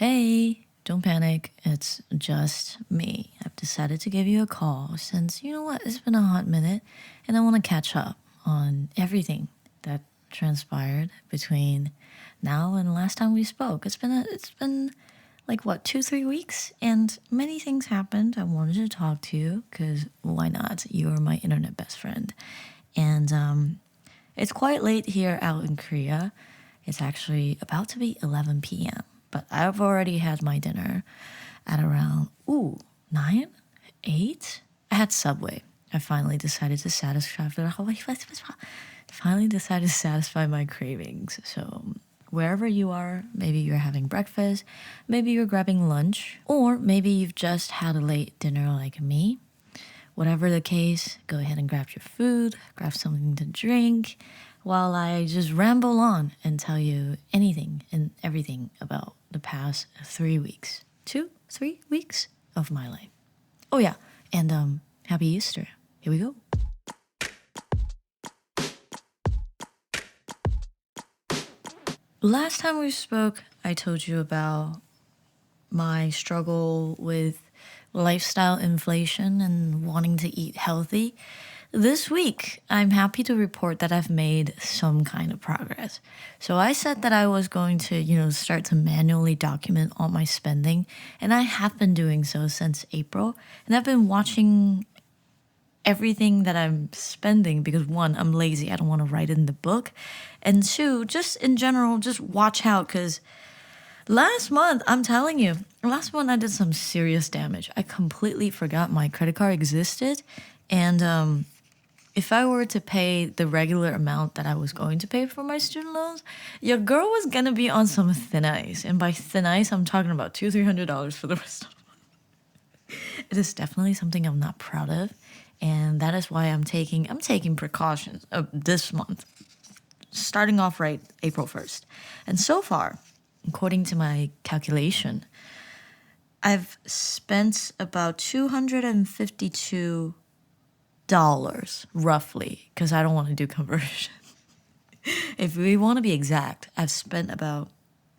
Hey, don't panic. It's just me. I've decided to give you a call since, you know what, it's been a hot minute and I want to catch up on everything that transpired between now and last time we spoke. It's been like what, 2, 3 weeks, and many things happened. I wanted to talk to you because why not? You are my internet best friend, and it's quite late here out in Korea. It's actually about to be 11 p.m., but I've already had my dinner at around, 9, 8. I had Subway. I finally decided to satisfy my cravings. So wherever you are, maybe you're having breakfast, maybe you're grabbing lunch, or maybe you've just had a late dinner like me. Whatever the case, go ahead and grab your food, grab something to drink, while I just ramble on and tell you anything and everything about the past 3 weeks. 2, 3 weeks of my life. Oh yeah, and happy Easter. Here we go. Last time we spoke, I told you about my struggle with lifestyle inflation and wanting to eat healthy. This week, I'm happy to report that I've made some kind of progress. So I said that I was going to, start to manually document all my spending, and I have been doing so since April. And I've been watching everything that I'm spending because one, I'm lazy, I don't want to write it in the book. And two, just in general, just watch out because last month, I'm telling you, last month I did some serious damage. I completely forgot my credit card existed. And if I were to pay the regular amount that I was going to pay for my student loans, your girl was gonna be on some thin ice. And by thin ice, I'm talking about $200-300 for the rest of the month. It is definitely something I'm not proud of. And that is why I'm taking precautions this month, starting off right April 1st. And so far, according to my calculation, I've spent about $252 roughly, because I don't want to do conversion. If we want to be exact, I've spent about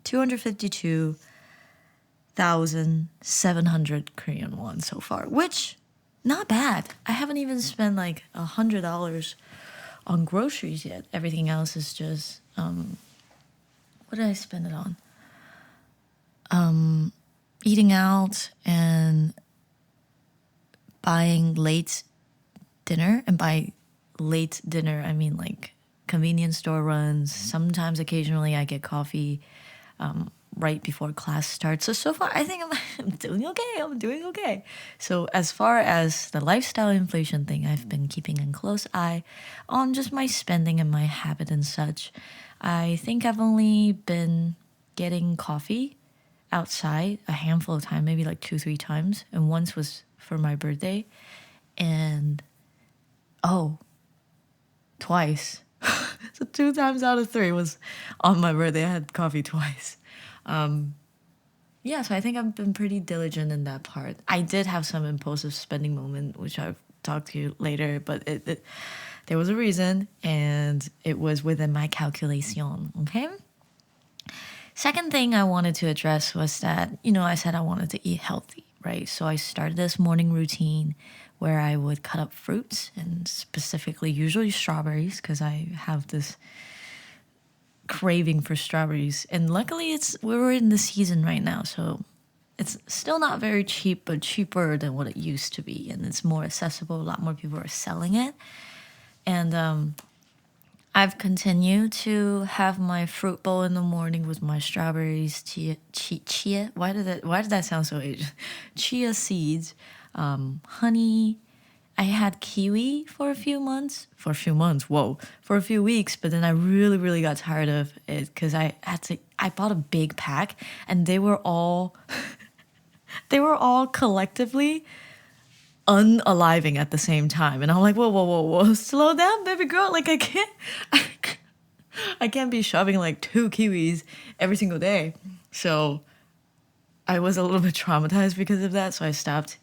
252,700 Korean won so far, which not bad. I haven't even spent like $100 on groceries yet. Everything else is just what did I spend it on? Eating out and buying late dinner. And by late dinner, I mean like convenience store runs. Sometimes, occasionally, I get coffee right before class starts. So far, I think I'm doing okay. I'm doing okay. So as far as the lifestyle inflation thing, I've been keeping a close eye on just my spending and my habit and such. I think I've only been getting coffee outside a handful of times, maybe like 2, 3 times, and once was for my birthday, and twice. So 2 times out of 3 was on my birthday. I had coffee twice. Yeah, so I think I've been pretty diligent in that part. I did have some impulsive spending moment, which I've talked to you later, but there was a reason, and it was within my calculation. Okay. Second thing I wanted to address was that, I said I wanted to eat healthy, right? So I started this morning routine where I would cut up fruits, and specifically, usually strawberries, because I have this craving for strawberries. And luckily, we're in the season right now, so it's still not very cheap, but cheaper than what it used to be, and it's more accessible. A lot more people are selling it, and I've continued to have my fruit bowl in the morning with my strawberries, chia. Why did that sound so Asian? Chia seeds, honey. I had kiwi for a few months. Whoa, for a few weeks. But then I really, really got tired of it because I bought a big pack, and they were all, they were all collectively unaliving at the same time, and I'm like, whoa, whoa, whoa, whoa, slow down, baby girl. Like I can't be shoving like 2 kiwis every single day. So I was a little bit traumatized because of that, so I stopped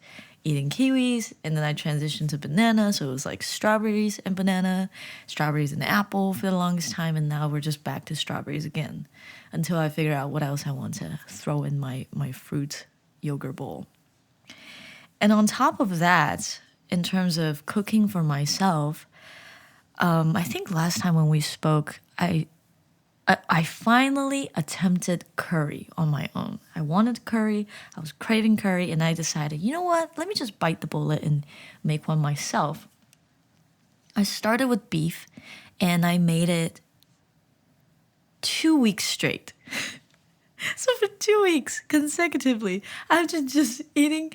eating kiwis, and then I transitioned to banana, so it was like strawberries and banana, strawberries and apple for the longest time, and now we're just back to strawberries again until I figure out what else I want to throw in my fruit yogurt bowl. And on top of that, in terms of cooking for myself, I think last time when we spoke, I finally attempted curry on my own. I wanted curry, I was craving curry, and I decided, you know what? Let me just bite the bullet and make one myself. I started with beef, and I made it 2 weeks straight. So for 2 weeks consecutively, I've been just eating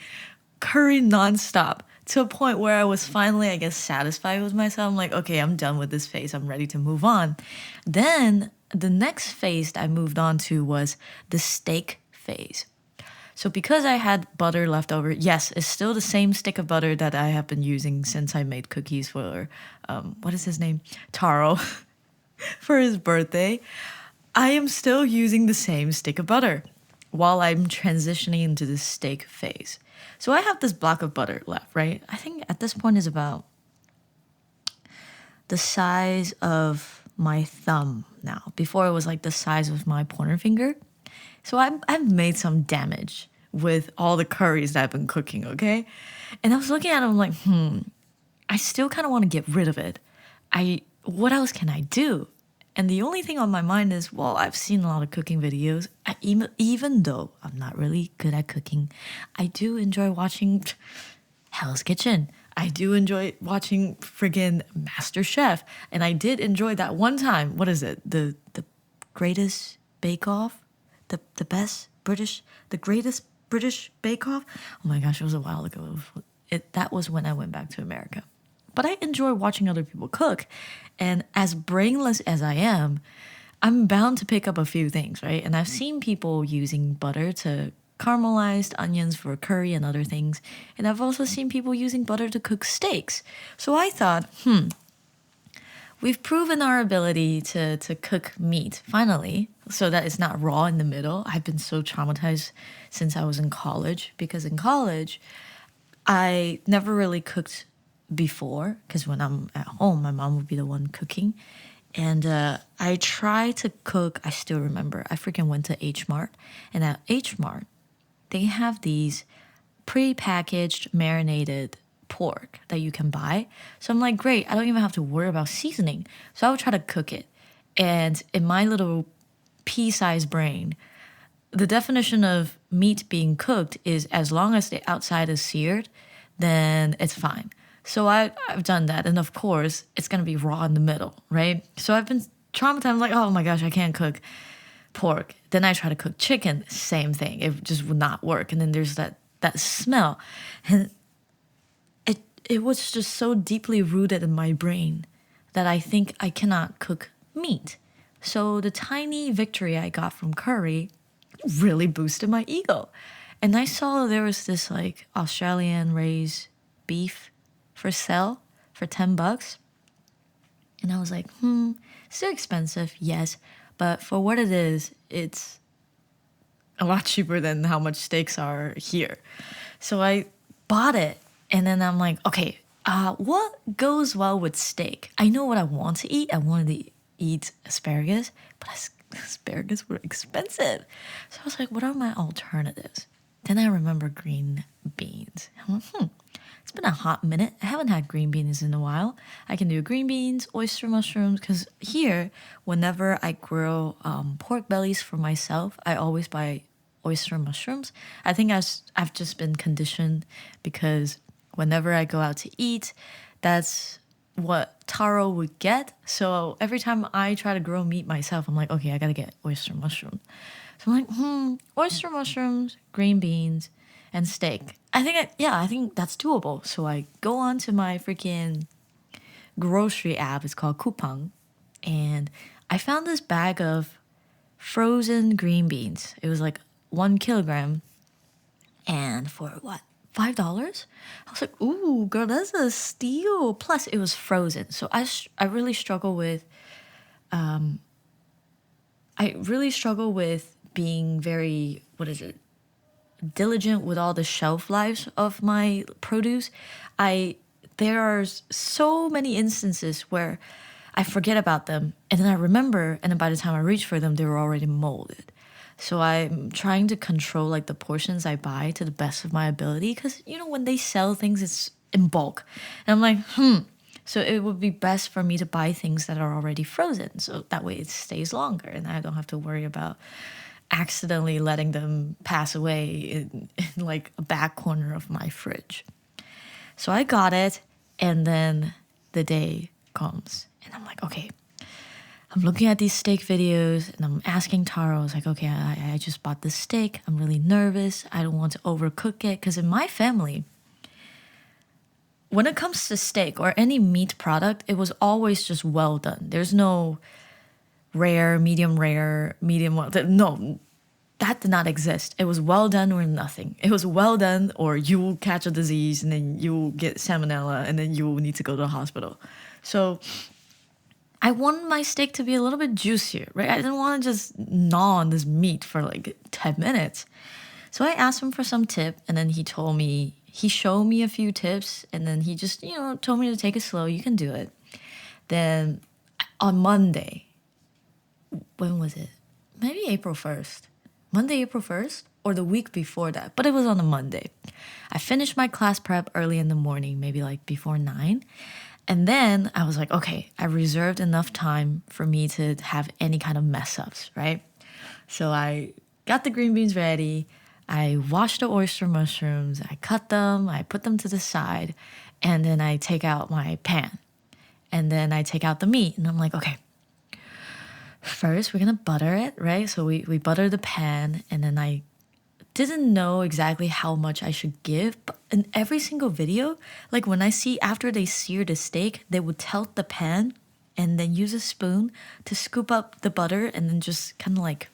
curry nonstop to a point where I was finally, I guess, satisfied with myself. I'm like, okay, I'm done with this phase. I'm ready to move on. Then the next phase I moved on to was the steak phase. So because I had butter left over, yes, it's still the same stick of butter that I have been using since I made cookies for, what is his name? Taro, for his birthday. I am still using the same stick of butter while I'm transitioning into the steak phase. So I have this block of butter left, right? I think at this point is about the size of my thumb now. Before it was like the size of my pointer finger. So I've made some damage with all the curries that I've been cooking, okay? And I was looking at it, I'm like, I still kind of want to get rid of it. What else can I do? And the only thing on my mind is, well, I've seen a lot of cooking videos. Even though I'm not really good at cooking, I do enjoy watching Hell's Kitchen. I do enjoy watching friggin' Master Chef. And I did enjoy that one time. What is it? The greatest Bake Off? The best British, the greatest British Bake Off? Oh my gosh, it was a while ago. That was when I went back to America. But I enjoy watching other people cook. And as brainless as I am, I'm bound to pick up a few things, right? And I've seen people using butter to caramelized onions for curry and other things. And I've also seen people using butter to cook steaks. So I thought, we've proven our ability to cook meat, finally, so that it's not raw in the middle. I've been so traumatized since I was in college, because in college, I never really cooked before, because when I'm at home, my mom would be the one cooking. And I tried to cook, I still remember, I freaking went to H Mart. And at H Mart, they have these pre-packaged marinated pork that you can buy. So I'm like, great, I don't even have to worry about seasoning. So I would try to cook it. And in my little pea-sized brain, the definition of meat being cooked is as long as the outside is seared, then it's fine. So I've done that. And of course, it's going to be raw in the middle, right? So I've been traumatized. I'm like, oh my gosh, I can't cook pork. Then I try to cook chicken, same thing. It just would not work. And then there's that smell. And it was just so deeply rooted in my brain that I think I cannot cook meat. So the tiny victory I got from curry really boosted my ego. And I saw there was this like Australian raised beef for sale for $10. And I was like, still expensive, yes. But for what it is, it's a lot cheaper than how much steaks are here. So I bought it. And then I'm like, okay, what goes well with steak? I know what I want to eat. I wanted to eat asparagus, but asparagus were expensive. So I was like, what are my alternatives? Then I remember green beans. I'm like, it's been a hot minute. I haven't had green beans in a while. I can do green beans, oyster mushrooms, because here, whenever I grill pork bellies for myself, I always buy oyster mushrooms. I think I've just been conditioned because whenever I go out to eat, that's what Taro would get. So every time I try to grill meat myself, I'm like, okay, I gotta get oyster mushroom. So I'm like, oyster mushrooms, green beans, and steak. I think that's doable. So I go on to my freaking grocery app. It's called Coupang. And I found this bag of frozen green beans. It was like 1 kilogram. And for what? $5? I was like, ooh, girl, that's a steal. Plus, it was frozen. So I really struggle with, being very, what is it? diligent with all the shelf lives of my produce. I there are so many instances where I forget about them and then I remember, and then by the time I reach for them, they were already molded. So I'm trying to control like the portions I buy to the best of my ability because when they sell things, it's in bulk, and I'm like, So it would be best for me to buy things that are already frozen, so that way it stays longer, and I don't have to worry about accidentally letting them pass away in like a back corner of my fridge. So I got it, and then the day comes, and I'm like, okay, I'm looking at these steak videos, and I'm asking Taro, I was like, okay, I just bought this steak. I'm really nervous. I don't want to overcook it, because in my family, when it comes to steak or any meat product, it was always just well done. There's no rare, medium well. No, that did not exist. It was well done or nothing. It was well done or you will catch a disease and then you will get salmonella and then you will need to go to the hospital. So I wanted my steak to be a little bit juicier, right? I didn't want to just gnaw on this meat for like 10 minutes. So I asked him for some tip, and then he showed me a few tips, and then he just, told me to take it slow. You can do it. Then on Monday, when was it? Maybe April 1st. Monday, April 1st, or the week before that, but it was on a Monday. I finished my class prep early in the morning, maybe like before 9. And then I was like, okay, I reserved enough time for me to have any kind of mess ups, right? So I got the green beans ready. I washed the oyster mushrooms. I cut them. I put them to the side. And then I take out my pan. And then I take out the meat. And I'm like, okay, first we're going to butter it, right? So we butter the pan. And then I didn't know exactly how much I should give, but in every single video, like when I see after they sear the steak, they would tilt the pan and then use a spoon to scoop up the butter and then just kind of like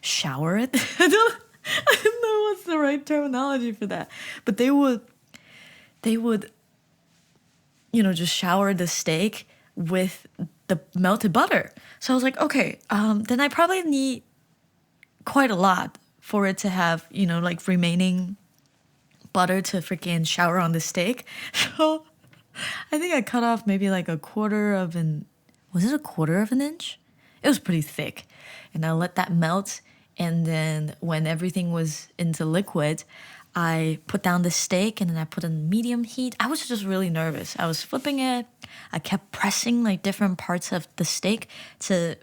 shower it. I don't know what's the right terminology for that, but they would just shower the steak with the melted butter. So I was like, okay, then I probably need quite a lot for it to have, like remaining butter to freaking shower on the steak. So I think I cut off maybe like was it a quarter of an inch? It was pretty thick. And I let that melt. And then when everything was into liquid, I put down the steak and then I put in medium heat. I was just really nervous. I was flipping it. I kept pressing like different parts of the steak to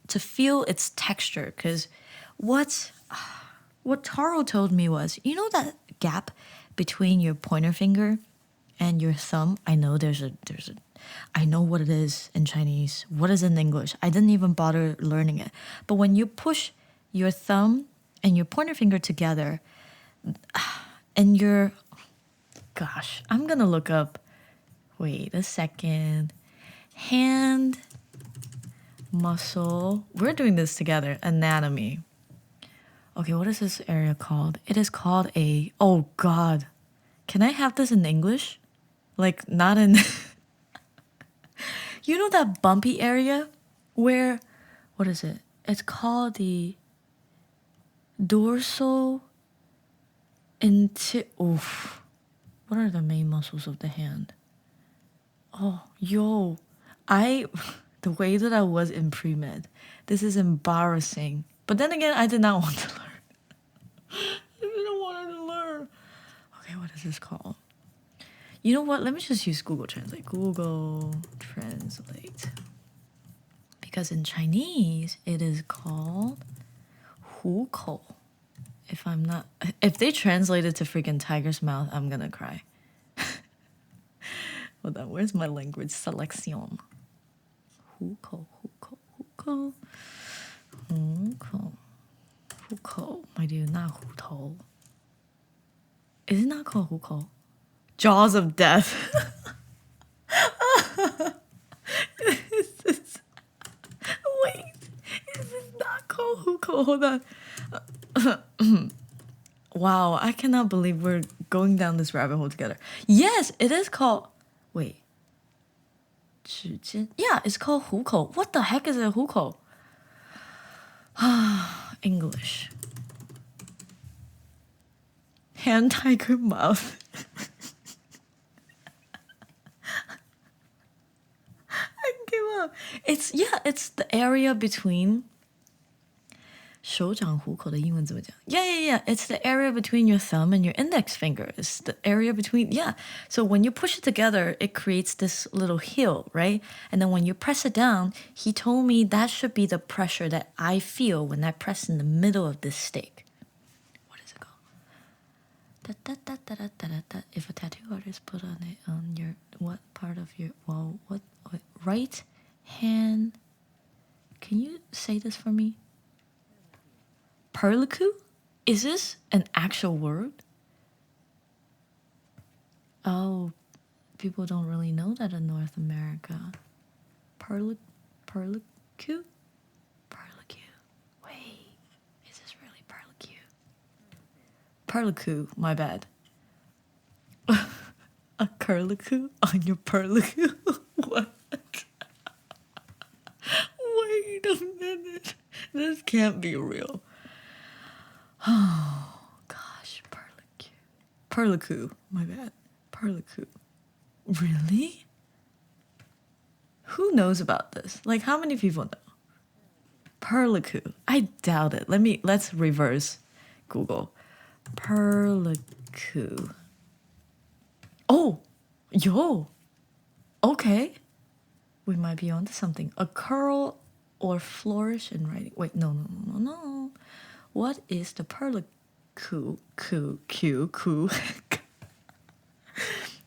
feel its texture. Because what Taro told me was, that gap between your pointer finger and your thumb? I know I know what it is in Chinese. What is it in English? I didn't even bother learning it. But when you push your thumb and your pointer finger together, and I'm gonna look up, wait a second, hand muscle. We're doing this together, anatomy. Okay, what is this area called? It is called oh God. Can I have this in English? Like, not in... that bumpy area where, what is it? It's called the dorsal oof. What are the main muscles of the hand? Oh, the way that I was in pre-med, this is embarrassing. But then again, I did not want to learn. I didn't want to learn. Okay, what is this called? You know what? Let me just use Google Translate. Google Translate. Because in Chinese, it is called 虎口. If they translate it to freaking tiger's mouth, I'm gonna cry. Hold on, where's my language selection? 虎口, 虎口, 虎口, 虎口, 虎口. My dude, not 虎头. Is it not called 虎口? Jaws of death. Wait, is this not called 虎口? Hold on. Wow, I cannot believe we're going down this rabbit hole together. Yes, it is called... Wait. 指尖? Yeah, it's called 虎口. What the heck is a 虎口? English. hand tiger mouth. I give up. It's the area between 手掌虎口的英文怎么讲? Yeah. It's the area between your thumb and your index finger. It's the area between, yeah. So when you push it together, it creates this little heel, right? And then when you press it down, he told me that should be the pressure that I feel when I press in the middle of this steak. What is it called? If a tattoo artist put on it on your, what part of your, well, what right hand, can you say this for me? Perliku? Is this an actual word? Oh, people don't really know that in North America. Perliku? Perliku? Wait, is this really perliku? Perliku, my bad. A curliku on your perliku? What? Wait a minute. This can't be real. Oh, gosh, Perliku, my bad. Perliku. Really? Who knows about this? Like, how many people know? Perliku. I doubt it. Let's reverse Google. Perliku. Oh, yo. Okay. We might be onto something. A curl or flourish in writing. Wait, no. What is the perliku?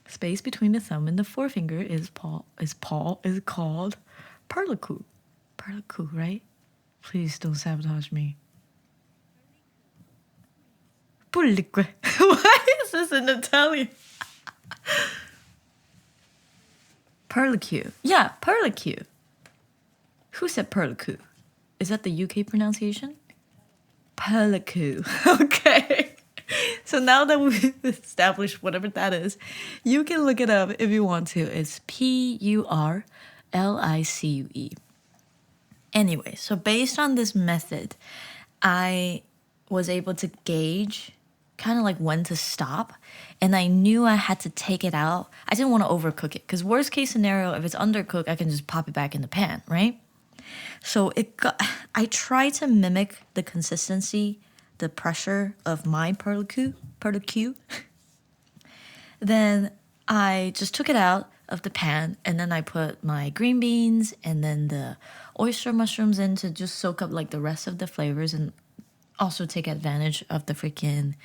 Space between the thumb and the forefinger is called perliku. Perliku, right? Please don't sabotage me. Perliku. Why is this in Italian? Perliku. Yeah, perliku. Who said perliku? Is that the UK pronunciation? Perliku. Okay. So now that we've established whatever that is, you can look it up if you want to. It's Purlicue. Anyway, so based on this method, I was able to gauge kind of like when to stop. And I knew I had to take it out. I didn't want to overcook it because worst case scenario, if it's undercooked, I can just pop it back in the pan, right? So I tried to mimic the consistency, the pressure of my perliku. Then I just took it out of the pan and then I put my green beans and then the oyster mushrooms in to just soak up like the rest of the flavors and also take advantage of the freaking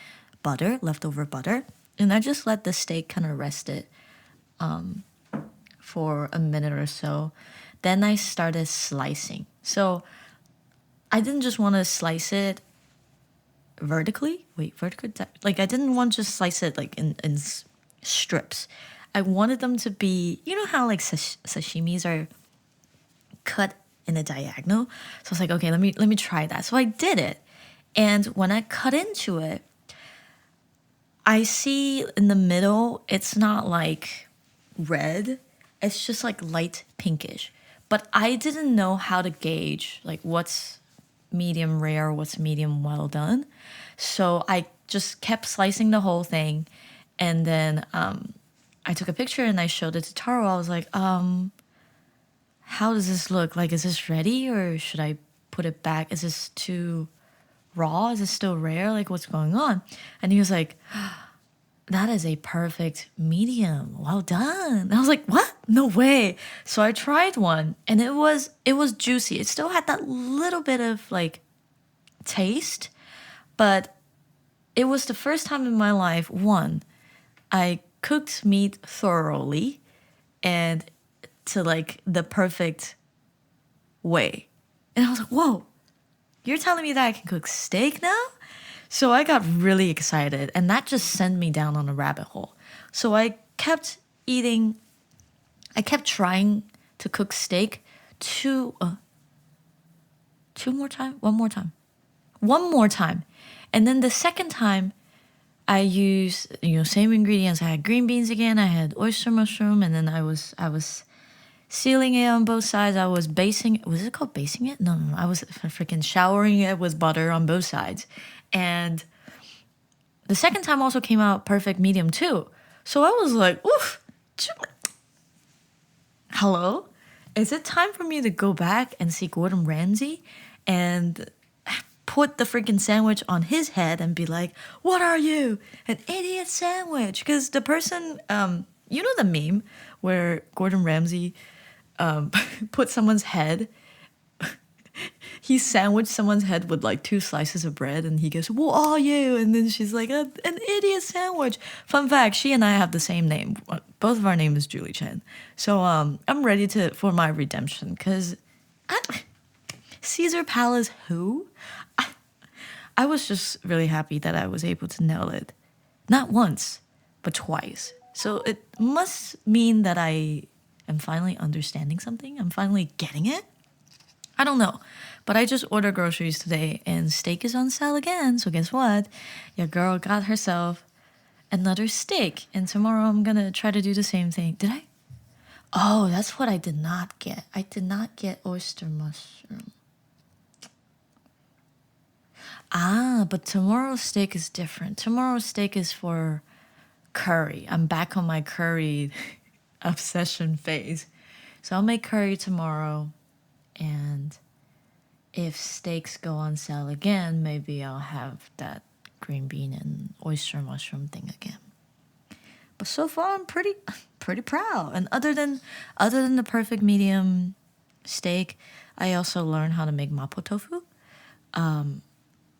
butter, leftover butter. And I just let the steak kind of rest it for a minute or so. Then I started slicing. So I didn't just want to slice it vertically. Like I didn't want to just slice it like in strips. I wanted them to be, you know how like sashimis are cut in a diagonal? So I was like, okay, let me try that. So I did it. And when I cut into it, I see in the middle, it's not like red. It's just like light pinkish. But I didn't know how to gauge like what's medium rare, what's medium well done. So I just kept slicing the whole thing. And then I took a picture and I showed it to Taro. I was like, how does this look? Like, is this ready or should I put it back? Is this too raw? Is it still rare? Like, what's going on? And he was like, that is a perfect medium. Well done. And I was like, what? No way. So I tried one and it was juicy. It still had that little bit of like taste, but it was the first time in my life, one, I cooked meat thoroughly and to like the perfect way. And I was like, whoa, you're telling me that I can cook steak now? So I got really excited and that just sent me down on a rabbit hole. So I kept trying to cook steak one more time. And then the second time I used, same ingredients. I had green beans again, I had oyster mushroom, and then I was sealing it on both sides. I was basting, was it called basting it? No. I was freaking showering it with butter on both sides. And the second time also came out perfect medium too. So I was like, oof, hello? Is it time for me to go back and see Gordon Ramsay and put the freaking sandwich on his head and be like, what are you? An idiot sandwich. Because the person, you know the meme where Gordon Ramsay put someone's head, he sandwiched someone's head with like 2 slices of bread and he goes, what are you? And then she's like, an idiot sandwich. Fun fact, she and I have the same name. Both of our name is Julie Chen. So I'm ready for my redemption because Caesar Palace who? I was just really happy that I was able to nail it. Not once, but twice. So it must mean that I am finally understanding something. I'm finally getting it. I don't know. But I just ordered groceries today and steak is on sale again. So guess what? Your girl got herself another steak. And tomorrow I'm going to try to do the same thing. Did I? Oh, that's what I did not get. I did not get oyster mushroom. But tomorrow's steak is different. Tomorrow's steak is for curry. I'm back on my curry obsession phase. So I'll make curry tomorrow. And if steaks go on sale again, maybe I'll have that green bean and oyster mushroom thing again. But so far I'm pretty proud. And other than the perfect medium steak, I also learned how to make mapo tofu.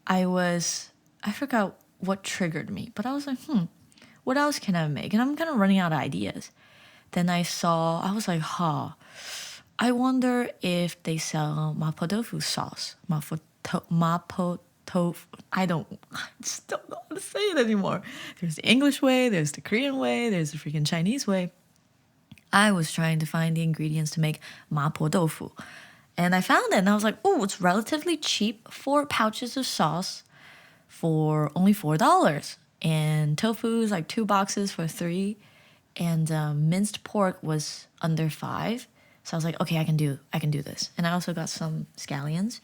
I forgot what triggered me, but I was like, what else can I make? And I'm kind of running out of ideas. Then I was like, I wonder if they sell mapo tofu sauce. Mapo tofu. I just don't know how to say it anymore. There's the English way, there's the Korean way, there's the freaking Chinese way. I was trying to find the ingredients to make mapo tofu. And I found it and I was like, oh, it's relatively cheap. 4 pouches of sauce for only $4. And tofu is like 2 boxes for $3. And minced pork was under $5. So I was like, okay, I can do this. And I also got some scallions.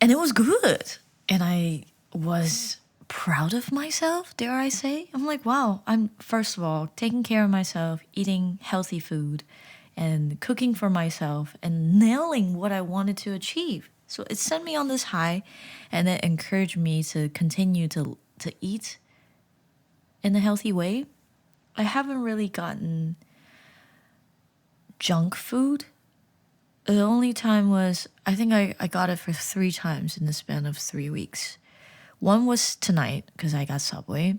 And it was good. And I was proud of myself, dare I say. I'm like, wow, I'm first of all taking care of myself, eating healthy food, and cooking for myself and nailing what I wanted to achieve. So it sent me on this high and it encouraged me to continue to eat in a healthy way. I haven't really gotten junk food. The only time was, I think I got it for 3 times in the span of 3 weeks. One was tonight because I got Subway.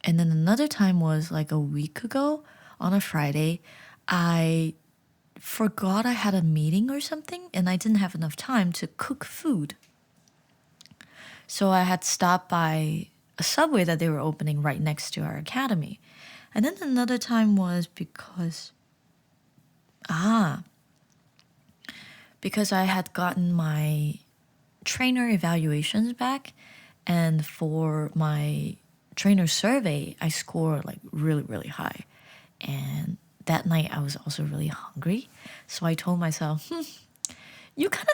And then another time was like a week ago on a Friday. I forgot I had a meeting or something and I didn't have enough time to cook food. So I had stopped by a Subway that they were opening right next to our academy. And then another time was because I had gotten my trainer evaluations back, and for my trainer survey, I scored like really, really high. And that night I was also really hungry. So I told myself, you kind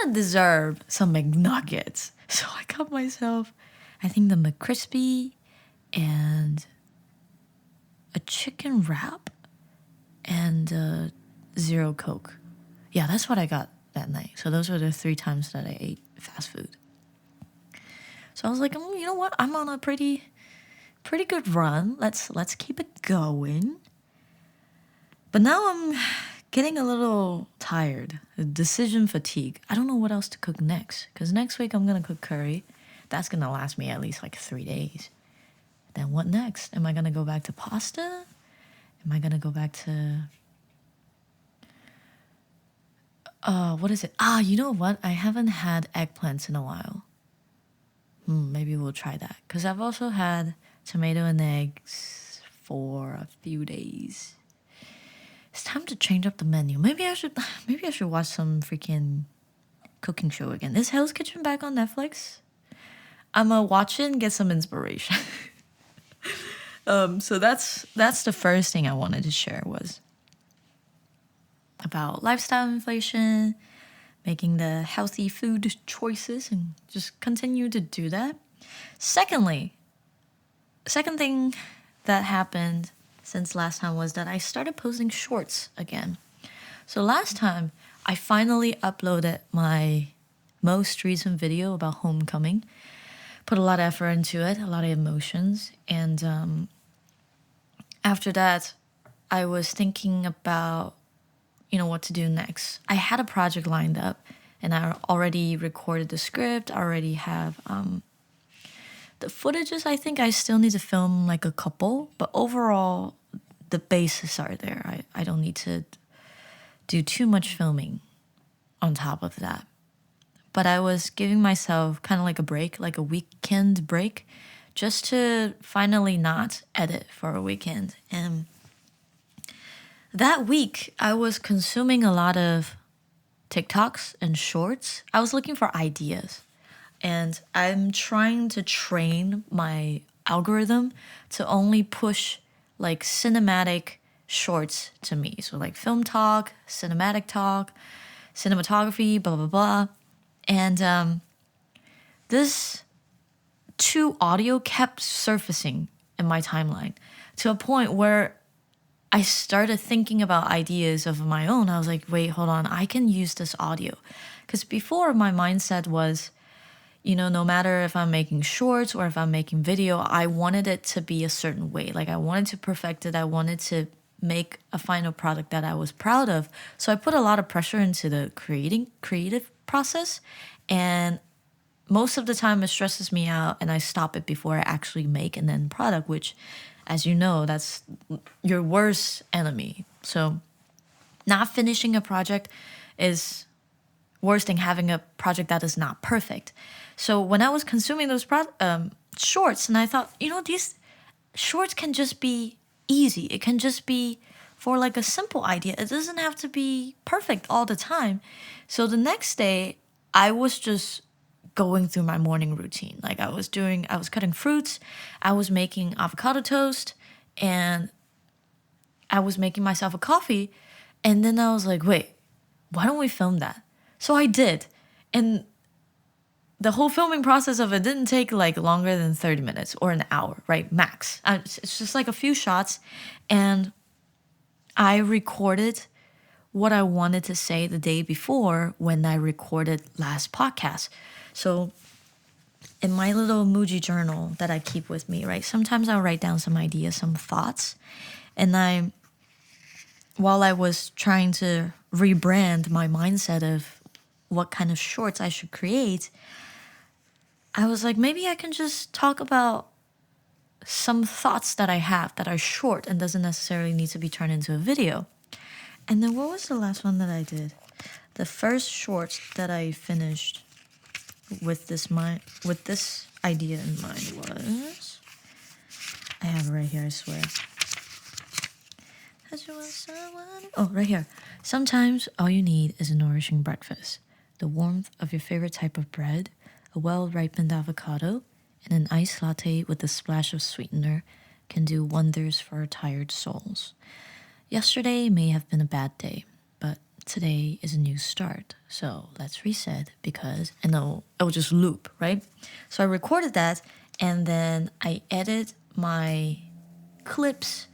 of deserve some McNuggets. So I got myself, I think the McCrispy and a chicken wrap and 0 Coke. Yeah, that's what I got that night. So those were the 3 times that I ate fast food. So I was like, you know what? I'm on a pretty good run. Let's keep it going. But now I'm getting a little tired. Decision fatigue. I don't know what else to cook next. Because next week I'm going to cook curry. That's going to last me at least like 3 days. Then what next? Am I going to go back to pasta? Am I going to go back to... what is it? You know what? I haven't had eggplants in a while. Maybe we'll try that. Because I've also had tomato and eggs for a few days. It's time to change up the menu. Maybe I should watch some freaking cooking show again. Is Hell's Kitchen back on Netflix? I'ma watch it and get some inspiration. So that's the first thing I wanted to share was about lifestyle inflation, making the healthy food choices, and just continue to do that. Secondly, second thing that happened since last time was that I started posting shorts again. So last time, I finally uploaded my most recent video about homecoming. Put a lot of effort into it, a lot of emotions. And after that, I was thinking about, what to do next. I had a project lined up and I already recorded the script. I already have the footages. I think I still need to film like a couple, but overall, the bases are there. I don't need to do too much filming on top of that. But I was giving myself kind of like a break, like a weekend break, just to finally not edit for a weekend. And that week, I was consuming a lot of TikToks and shorts. I was looking for ideas. And I'm trying to train my algorithm to only push like cinematic shorts to me. So like film talk, cinematography, blah, blah, blah. And this two audio kept surfacing in my timeline to a point where I started thinking about ideas of my own. I was like, wait, hold on, I can use this audio. Because before my mindset was, no matter if I'm making shorts or if I'm making video, I wanted it to be a certain way. Like I wanted to perfect it. I wanted to make a final product that I was proud of. So I put a lot of pressure into the creative process. And most of the time it stresses me out and I stop it before I actually make an end product, which, as you know, that's your worst enemy. So not finishing a project is worse than having a project that is not perfect. So when I was consuming those shorts, and I thought, these shorts can just be easy. It can just be for like a simple idea. It doesn't have to be perfect all the time. So the next day, I was just going through my morning routine. Like I was cutting fruits, I was making avocado toast, and I was making myself a coffee. And then I was like, wait, why don't we film that? So I did. And the whole filming process of it didn't take like longer than 30 minutes or an hour, right? Max. It's just like a few shots. And I recorded what I wanted to say the day before when I recorded last podcast. So in my little emoji journal that I keep with me, right? Sometimes I'll write down some ideas, some thoughts. And while I was trying to rebrand my mindset of what kind of shorts I should create, I was like, maybe I can just talk about some thoughts that I have that are short and doesn't necessarily need to be turned into a video. And then what was the last one that I did? The first short that I finished with this idea in mind was, I have it right here, I swear. Oh, right here. Sometimes all you need is a nourishing breakfast. The warmth of your favorite type of bread, a well-ripened avocado, and an iced latte with a splash of sweetener can do wonders for our tired souls. Yesterday may have been a bad day, but today is a new start. So let's reset and it'll just loop, right? So I recorded that and then I edit my clips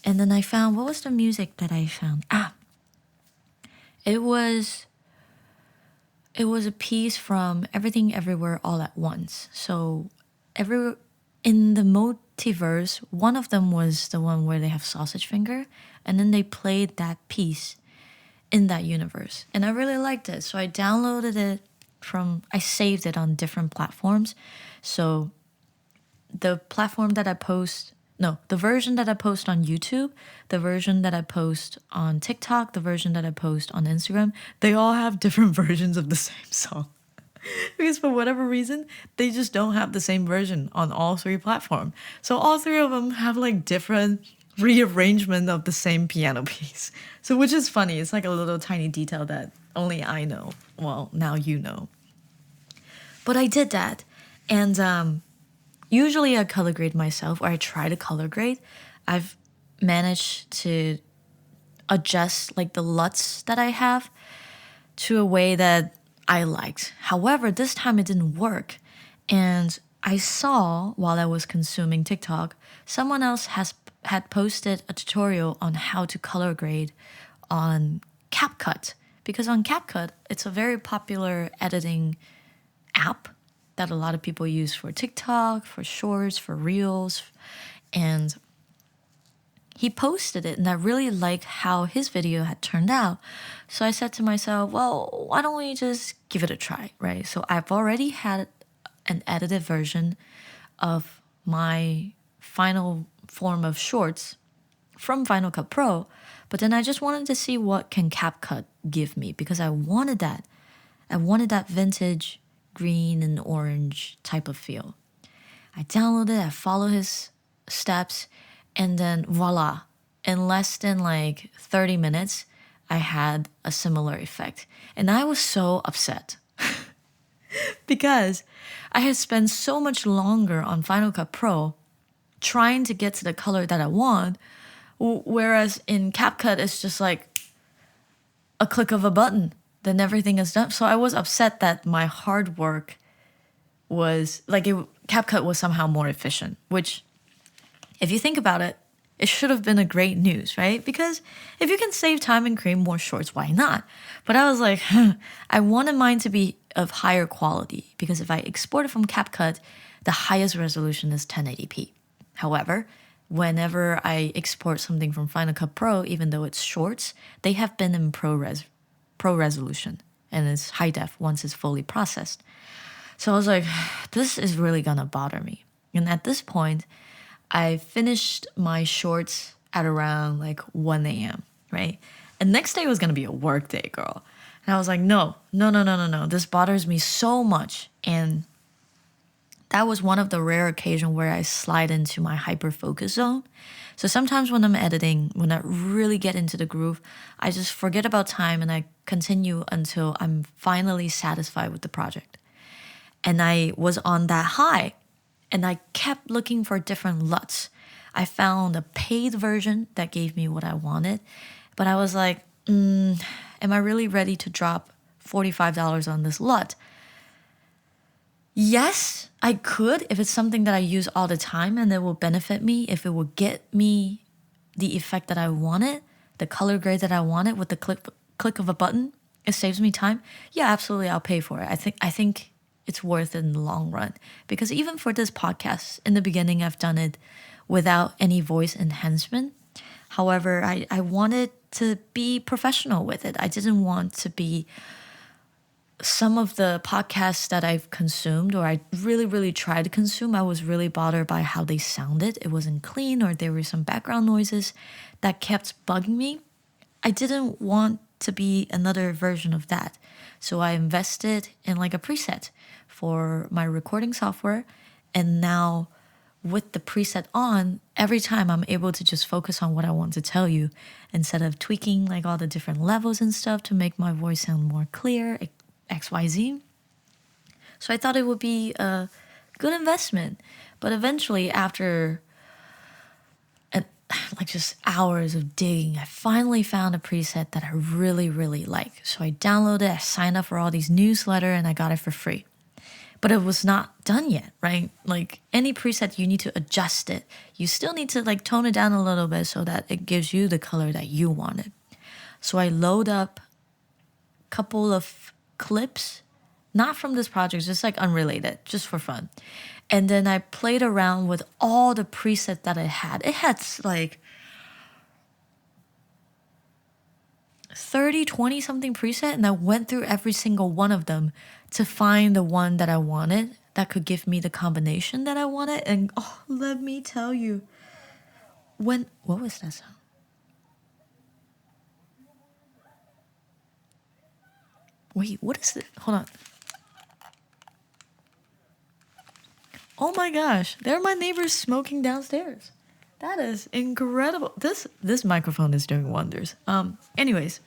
and then I found, what was the music that I found? It was a piece from Everything Everywhere All at Once. So in the multiverse, one of them was the one where they have sausage finger, and then they played that piece in that universe. And I really liked it. So I downloaded it I saved it on different platforms. So the version that I post on YouTube, the version that I post on TikTok, the version that I post on Instagram, they all have different versions of the same song. Because for whatever reason, they just don't have the same version on all three platforms. So all three of them have like different rearrangement of the same piano piece. So which is funny. It's like a little tiny detail that only I know. Well, now you know. But I did that. And usually I color grade myself, or I try to color grade. I've managed to adjust like the LUTs that I have to a way that I liked. However, this time it didn't work. And I saw while I was consuming TikTok, someone else had posted a tutorial on how to color grade on CapCut, because on CapCut it's a very popular editing app that a lot of people use for TikTok, for shorts, for reels, and he posted it and I really liked how his video had turned out. So I said to myself, well, why don't we just give it a try, right? So I've already had an edited version of my final form of shorts from Final Cut Pro, but then I just wanted to see what can CapCut give me because I wanted that. I wanted that vintage green and orange type of feel. I downloaded it, I followed his steps, and then voila, in less than like 30 minutes, I had a similar effect. And I was so upset because I had spent so much longer on Final Cut Pro trying to get to the color that I want, whereas in CapCut, it's just like a click of a button, then everything is done. So I was upset that my hard work was like CapCut was somehow more efficient, which if you think about it, it should have been a great news, right? Because if you can save time and create more shorts, why not? But I was like, I wanted mine to be of higher quality because if I export it from CapCut, the highest resolution is 1080p. However, whenever I export something from Final Cut Pro, even though it's shorts, they have been in pro resolution and it's high def once it's fully processed. So I was like, this is really gonna bother me. And at this point, I finished my shorts at around like 1 a.m., right? And next day was gonna be a work day, girl. And I was like, no. This bothers me so much. And that was one of the rare occasions where I slide into my hyper focus zone. So sometimes when I'm editing, when I really get into the groove, I just forget about time and I continue until I'm finally satisfied with the project. And I was on that high and I kept looking for different LUTs. I found a paid version that gave me what I wanted, but I was like, am I really ready to drop $45 on this LUT? Yes, I could if it's something that I use all the time and it will benefit me, if it will get me the effect that I wanted, the color grade that I wanted with the click of a button, it saves me time. Yeah, absolutely, I'll pay for it. I think it's worth it in the long run. Because even for this podcast, in the beginning, I've done it without any voice enhancement. However, I wanted to be professional with it. I didn't want to be some of the podcasts that I've consumed or I really tried to consume. I was really bothered by how they sounded. It wasn't clean or there were some background noises that kept bugging me. I didn't want to be another version of that. So I invested in like a preset for my recording software. And now with the preset on, every time I'm able to just focus on what I want to tell you instead of tweaking like all the different levels and stuff to make my voice sound more clear, XYZ. So I thought it would be a good investment. But eventually after like just hours of digging, I finally found a preset that I really like. So I downloaded it, I signed up for all these newsletters, and I got it for free. But it was not done yet, right? Like any preset, you need to adjust it. You still need to like tone it down a little bit so that it gives you the color that you wanted. So I load up a couple of clips, not from this project, just like unrelated, just for fun. And then I played around with all the presets that it had. It had like 30, 20 something preset, and I went through every single one of them to find the one that I wanted that could give me the combination that I wanted. And oh, let me tell you, what was that sound? Wait, what is it? Hold on. Oh my gosh, there are my neighbors smoking downstairs. That is incredible. This microphone is doing wonders. Anyways,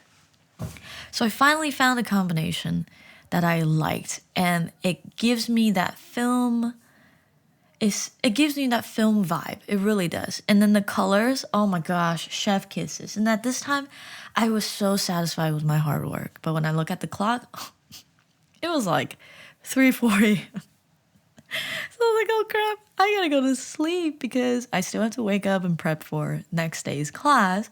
so I finally found a combination that I liked, and it gives me that film. It gives me that film vibe. It really does. And then the colors, oh my gosh, chef kisses. And at this time, I was so satisfied with my hard work. But when I look at the clock, it was like 3:40. So like, oh crap, I gotta go to sleep because I still have to wake up and prep for next day's class.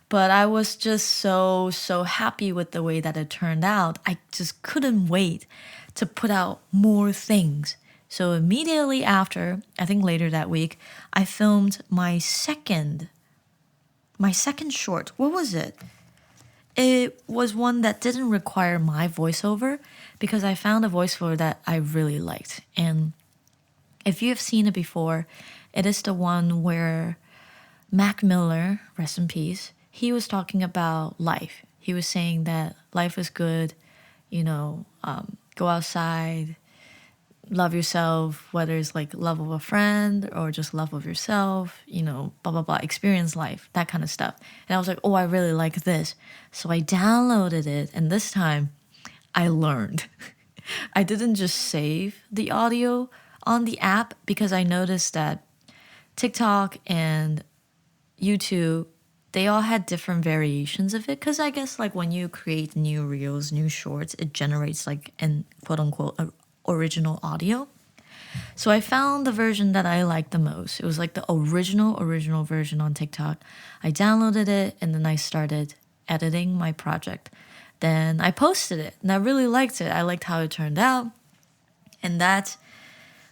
But I was just so happy with the way that it turned out. I just couldn't wait to put out more things. So immediately after, I think later that week, I filmed my second short. What was it? It was one that didn't require my voiceover because I found a voiceover that I really liked. And if you have seen it before, it is the one where Mac Miller, rest in peace, he was talking about life. He was saying that life is good, go outside, love yourself, whether it's like love of a friend or just love of yourself, blah, blah, blah, experience life, that kind of stuff. And I was like, oh, I really like this. So I downloaded it. And this time I learned. I didn't just save the audio on the app because I noticed that TikTok and YouTube, they all had different variations of it. Because I guess like when you create new reels, new shorts, it generates like an quote unquote original audio. So I found the version that I liked the most. It was like the original version on TikTok. I downloaded it and then I started editing my project. Then I posted it and I really liked it. I liked how it turned out. And that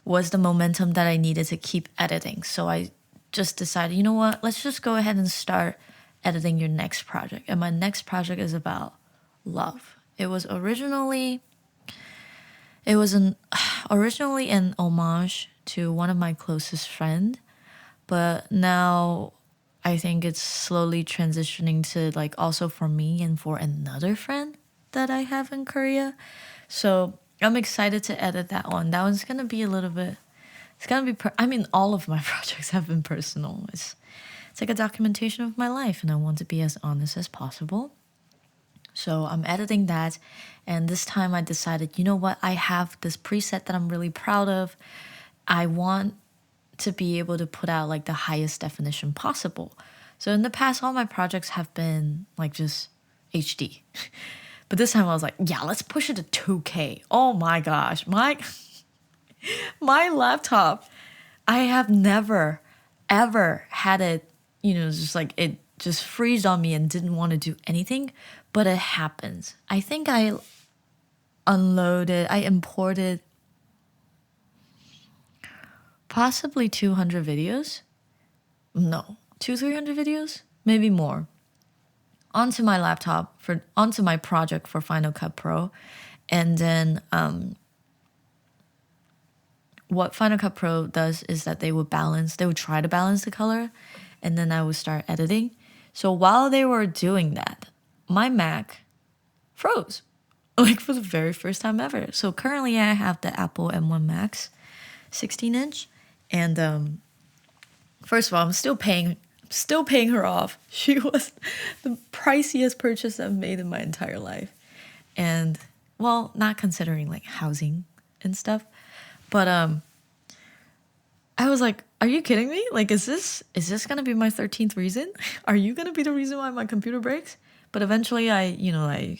was the momentum that I needed to keep editing. So I just decided, you know what, let's just go ahead and start editing your next project. And my next project is about love. It was originally an homage to one of my closest friends, but now I think it's slowly transitioning to like also for me and for another friend that I have in Korea. So I'm excited to edit that one. That one's gonna be a little bit. It's gonna be. All of my projects have been personal. It's like a documentation of my life, and I want to be as honest as possible. So I'm editing that, and this time I decided, you know what? I have this preset that I'm really proud of. I want to be able to put out like the highest definition possible. So in the past, all my projects have been like just HD. But this time I was like, yeah, let's push it to 2K. Oh my gosh, my laptop, I have never ever had it, just like it just freeze on me and didn't want to do anything, but it happens. I think I imported possibly 200 videos. No, 300 videos, maybe more, onto my laptop onto my project for Final Cut Pro. And then what Final Cut Pro does is that they would try to balance the color, and then I would start editing. So while they were doing that, my Mac froze, like for the very first time ever. So currently I have the Apple M1 Max 16-inch, and first of all, I'm still paying her off. She was the priciest purchase I've made in my entire life. And well, not considering like housing and stuff, but I was like, are you kidding me? Like, is this gonna be my 13th reason? Are you gonna be the reason why my computer breaks? But eventually I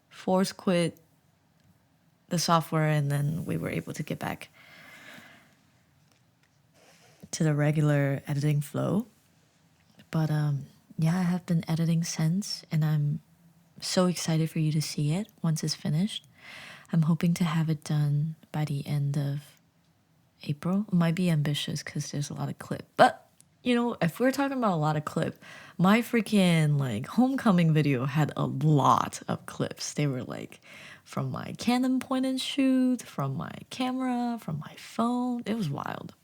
force quit the software, and then we were able to get back to the regular editing flow. But yeah, I have been editing since, and I'm so excited for you to see it once it's finished. I'm hoping to have it done by the end of April. It might be ambitious because there's a lot of clip. But, if we're talking about a lot of clip, my freaking like homecoming video had a lot of clips. They were like from my Canon point and shoot, from my camera, from my phone. It was wild.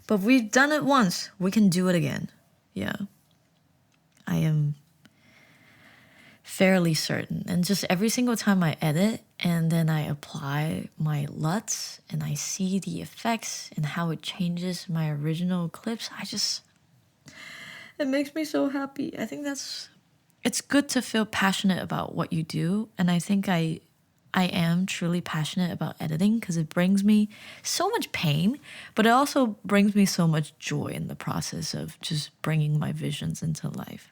But we've done it once. We can do it again. Yeah. I am fairly certain. And just every single time I edit and then I apply my LUTs and I see the effects and how it changes my original clips, it makes me so happy. I think it's good to feel passionate about what you do. And I think I am truly passionate about editing because it brings me so much pain, but it also brings me so much joy in the process of just bringing my visions into life.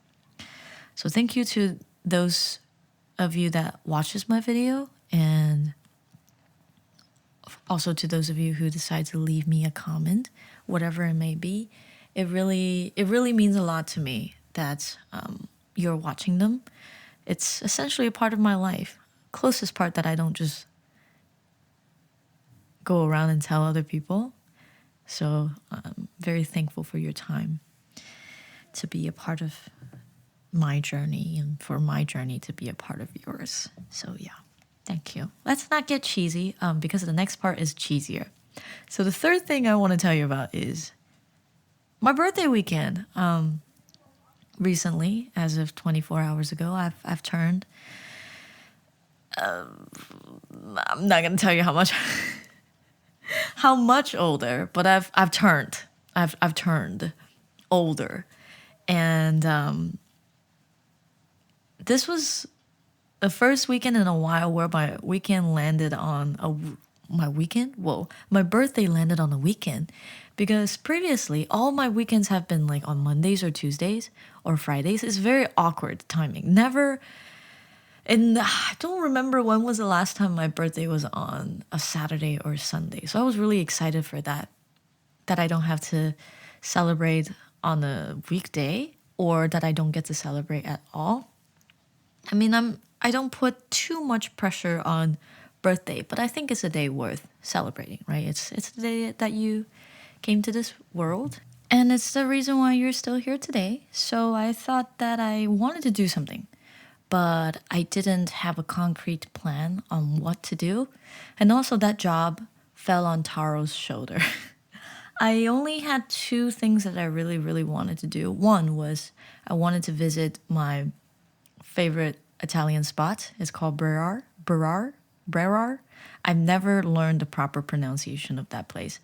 So thank you to those of you that watches my video, and Also, to those of you who decide to leave me a comment, whatever it may be, it really means a lot to me that you're watching them. It's essentially a part of my life. Closest part that I don't just go around and tell other people. So I'm very thankful for your time to be a part of my journey and for my journey to be a part of yours. So yeah, thank you. Let's not get cheesy because the next part is cheesier. So the third thing I want to tell you about is my birthday weekend. Recently, as of 24 hours ago, I've turned. I'm not gonna tell you how much how much older, but I've turned. I've turned older, and this was the first weekend in a while where my weekend landed on my weekend. Whoa, my birthday landed on a weekend, because previously all my weekends have been like on Mondays or Tuesdays or Fridays. It's very awkward timing. Never. And I don't remember when was the last time my birthday was on a Saturday or Sunday. So I was really excited for that. That I don't have to celebrate on a weekday, or that I don't get to celebrate at all. I mean, I don't put too much pressure on birthday, but I think it's a day worth celebrating, right? It's the day that you came to this world, and it's the reason why you're still here today. So I thought that I wanted to do something, but I didn't have a concrete plan on what to do. And also that job fell on Taro's shoulder. I only had two things that I really, really wanted to do. One was I wanted to visit my favorite Italian spot. It's called Brerar. I've never learned the proper pronunciation of that place.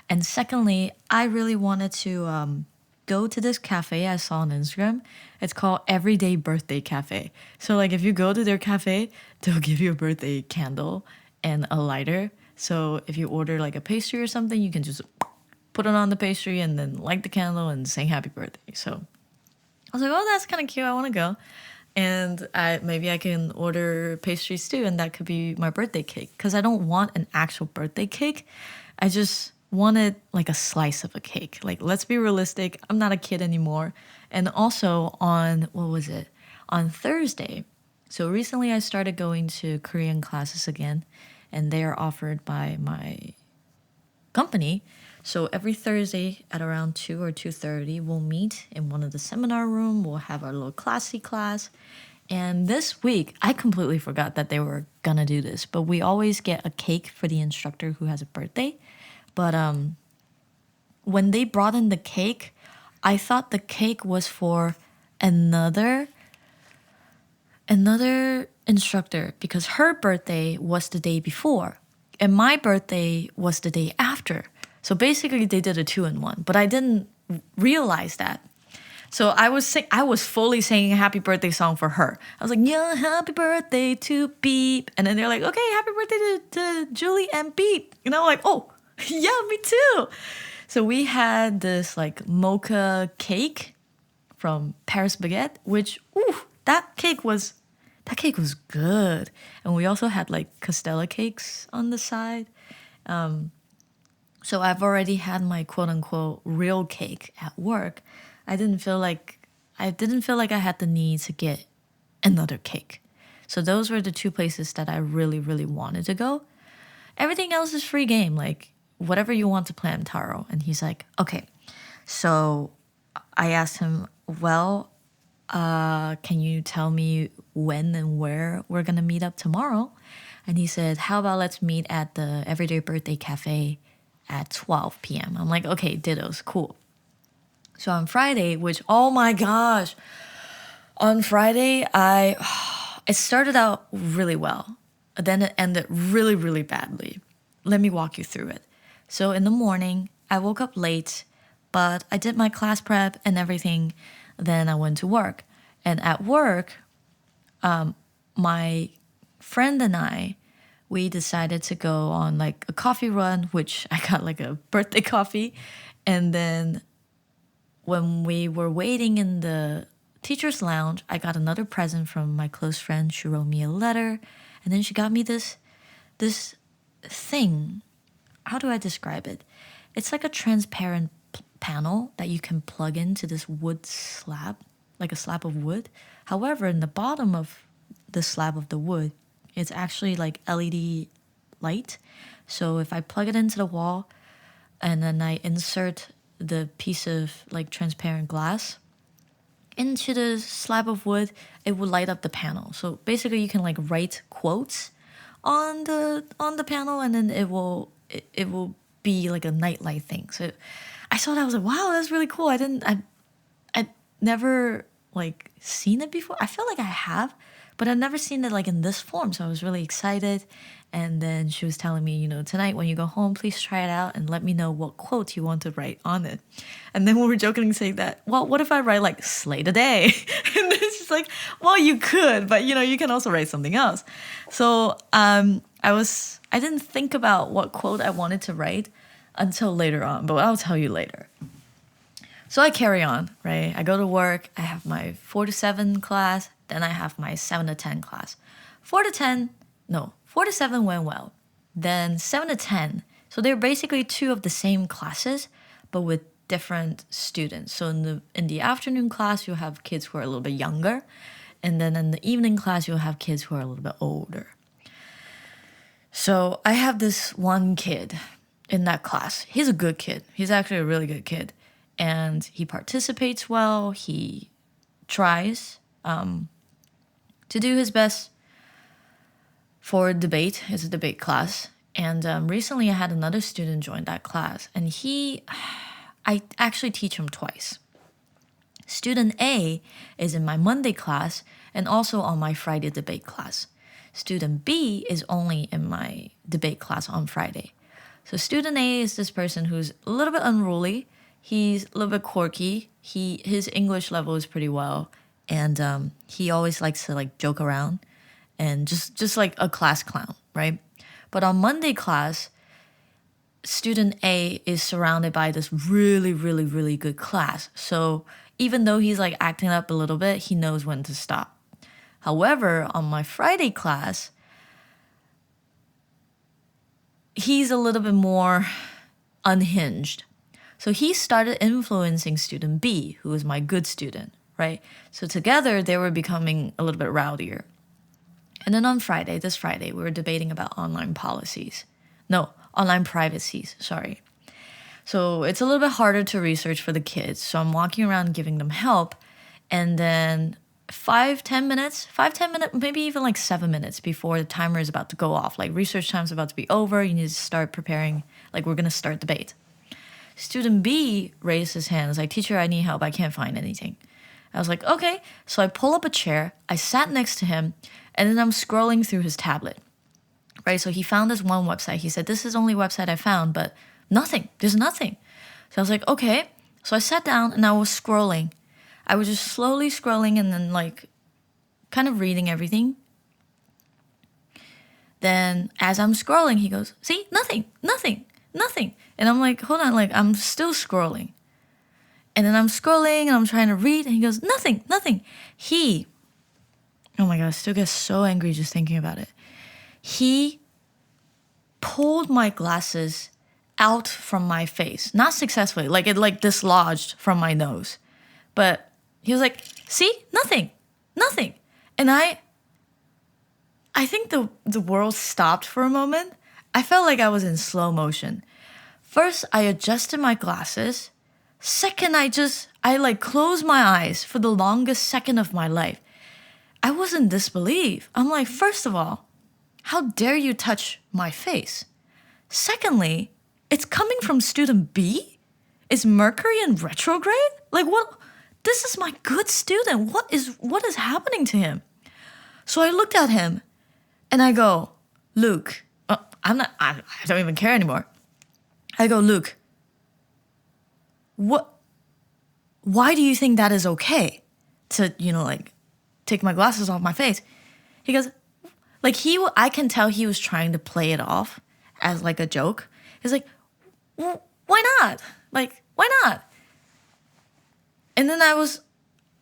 And secondly, I really wanted to go to this cafe I saw on Instagram. It's called Everyday Birthday Cafe. So like if you go to their cafe, they'll give you a birthday candle and a lighter. So if you order like a pastry or something, you can just put it on the pastry and then light the candle and sing happy birthday. So I was like, oh, that's kind of cute. I want to go. And maybe I can order pastries too, and that could be my birthday cake. Because I don't want an actual birthday cake. I just wanted like a slice of a cake. Like, let's be realistic. I'm not a kid anymore. And also on, what was it? On Thursday. So recently I started going to Korean classes again, and they are offered by my company. So every Thursday at around 2 or 2:30, we'll meet in one of the seminar room. We'll have our little classy class. And this week, I completely forgot that they were gonna do this, but we always get a cake for the instructor who has a birthday. But when they brought in the cake, I thought the cake was for another instructor, because her birthday was the day before and my birthday was the day after. So basically they did a 2-in-1, but I didn't realize that. So I was fully singing a happy birthday song for her. I was like, yeah, happy birthday to Beep. And then they're like, okay, happy birthday to Julie and Beep. And I'm like, oh, yeah, me too. So we had this like mocha cake from Paris Baguette, which, ooh, that cake was good. And we also had like Castella cakes on the side. So I've already had my quote unquote real cake at work. I didn't feel like I had the need to get another cake. So those were the two places that I really, really wanted to go. Everything else is free game, like whatever you want to plan, Taro. And he's like, okay. So I asked him, well, can you tell me when and where we're gonna meet up tomorrow? And he said, how about let's meet at the Everyday Birthday Cafe at 12 p.m. I'm like, okay, dittos, cool. So on Friday, which, oh my gosh, on Friday, it started out really well. Then it ended really, really badly. Let me walk you through it. So in the morning, I woke up late, but I did my class prep and everything. Then I went to work. And at work, my friend and I, we decided to go on like a coffee run, which I got like a birthday coffee. And then when we were waiting in the teacher's lounge, I got another present from my close friend. She wrote me a letter, and then she got me this thing. how do I describe it? It's like a transparent panel that you can plug into this wood slab, like a slab of wood. However, in the bottom of the slab of the wood, it's actually like LED light. So if I plug it into the wall and then I insert the piece of like transparent glass into the slab of wood, it will light up the panel. So basically you can like write quotes on the panel, and then it will be like a nightlight thing. So I saw that, I was like, wow, that's really cool. I never like seen it before. I feel like I have, but I've never seen it like in this form. So I was really excited. And then she was telling me, tonight when you go home, please try it out and let me know what quote you want to write on it. And then we were jokingly saying that, well, what if I write like slay the day? And then she's like, well, you could, but you can also write something else. So I didn't think about what quote I wanted to write until later on, but I'll tell you later. So I carry on, right? I go to work, I have my 4 to 7 class, then I have my 7 to 10 class. 4 to 7 went well. Then 7 to 10, so they're basically two of the same classes, but with different students. So in the afternoon class, you'll have kids who are a little bit younger, and then in the evening class, you'll have kids who are a little bit older. So I have this one kid in that class. He's a good kid. He's actually a really good kid. And he participates well. He tries to do his best for debate. It's a debate class. And recently I had another student join that class. And I actually teach him twice. Student A is in my Monday class and also on my Friday debate class. Student B is only in my debate class on Friday. So student A is this person who's a little bit unruly. He's a little bit quirky. His English level is pretty well. And he always likes to like joke around and just like a class clown, right? But on Monday class, student A is surrounded by this really, really, really good class. So even though he's like acting up a little bit, he knows when to stop. However, on my Friday class, he's a little bit more unhinged. So he started influencing student B, who is my good student, right? So together they were becoming a little bit rowdier. And then on this Friday, we were debating about online privacies, sorry. So it's a little bit harder to research for the kids. So I'm walking around giving them help. And then 5-10 minutes, maybe even like 7 minutes before the timer is about to go off, like research time's about to be over, you need to start preparing, like we're gonna start debate. Student B raised his hand, was like, teacher, I need help, I can't find anything. I was like, okay. So I pull up a chair, I sat next to him, and then I'm scrolling through his tablet, right? So he found this one website. He said, this is the only website I found, but there's nothing. So I was like, okay. So I sat down and I was scrolling. I was just slowly scrolling and then like kind of reading everything. Then as I'm scrolling, he goes, see, nothing. And I'm like, hold on, like I'm still scrolling. And then I'm scrolling and I'm trying to read and he goes, nothing. Oh my God, I still get so angry just thinking about it. He pulled my glasses out from my face. Not successfully, like it like dislodged from my nose. But he was like, see, nothing. And I think the world stopped for a moment. I felt like I was in slow motion. First, I adjusted my glasses. Second, I like closed my eyes for the longest second of my life. I was in disbelief. I'm like, first of all, how dare you touch my face? Secondly, it's coming from student B? Is Mercury in retrograde? Like what? This is my good student. What is happening to him? So I looked at him and I go, Luke, I don't even care anymore. I go, Luke, why do you think that is okay to, like take my glasses off my face? He goes, like I can tell he was trying to play it off as like a joke. He's like, well, why not? Like, why not? And then I was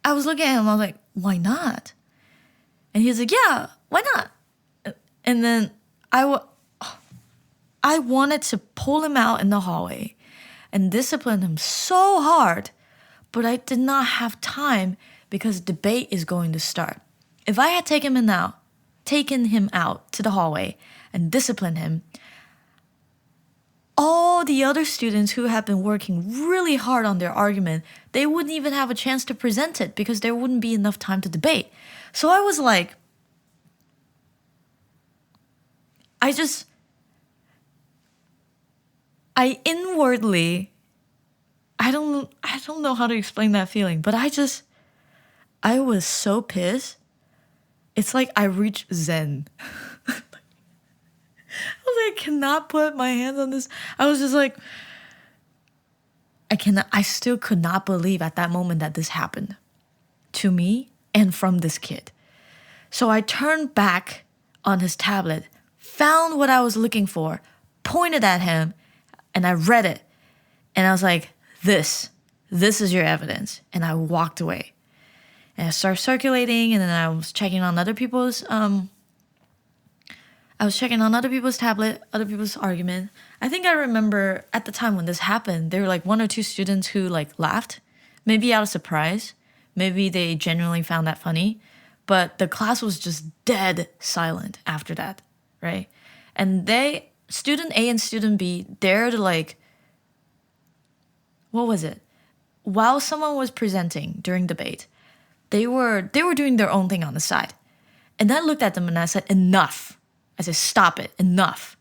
looking at him, I was like, why not? And he was like, yeah, why not? And then I I wanted to pull him out in the hallway and discipline him so hard, but I did not have time because debate is going to start. If I had taken him out to the hallway and disciplined him, all the other students who have been working really hard on their argument, they wouldn't even have a chance to present it because there wouldn't be enough time to debate. So I was like, I inwardly, I don't know how to explain that feeling, but I was so pissed. It's like I reached Zen. I cannot put my hands on this. I was just like, I still could not believe at that moment that this happened to me and from this kid. So I turned back on his tablet, found what I was looking for, pointed at him, and I read it. And I was like, this is your evidence. And I walked away. And I started circulating, and then I was checking on other people's tablet, other people's argument. I think I remember at the time when this happened, there were like 1 or 2 students who like laughed, maybe out of surprise. Maybe they genuinely found that funny. But the class was just dead silent after that, right? And student A and student B, they're like, what was it? While someone was presenting during debate, they were doing their own thing on the side. And I looked at them and I said, enough. I said, stop it, enough.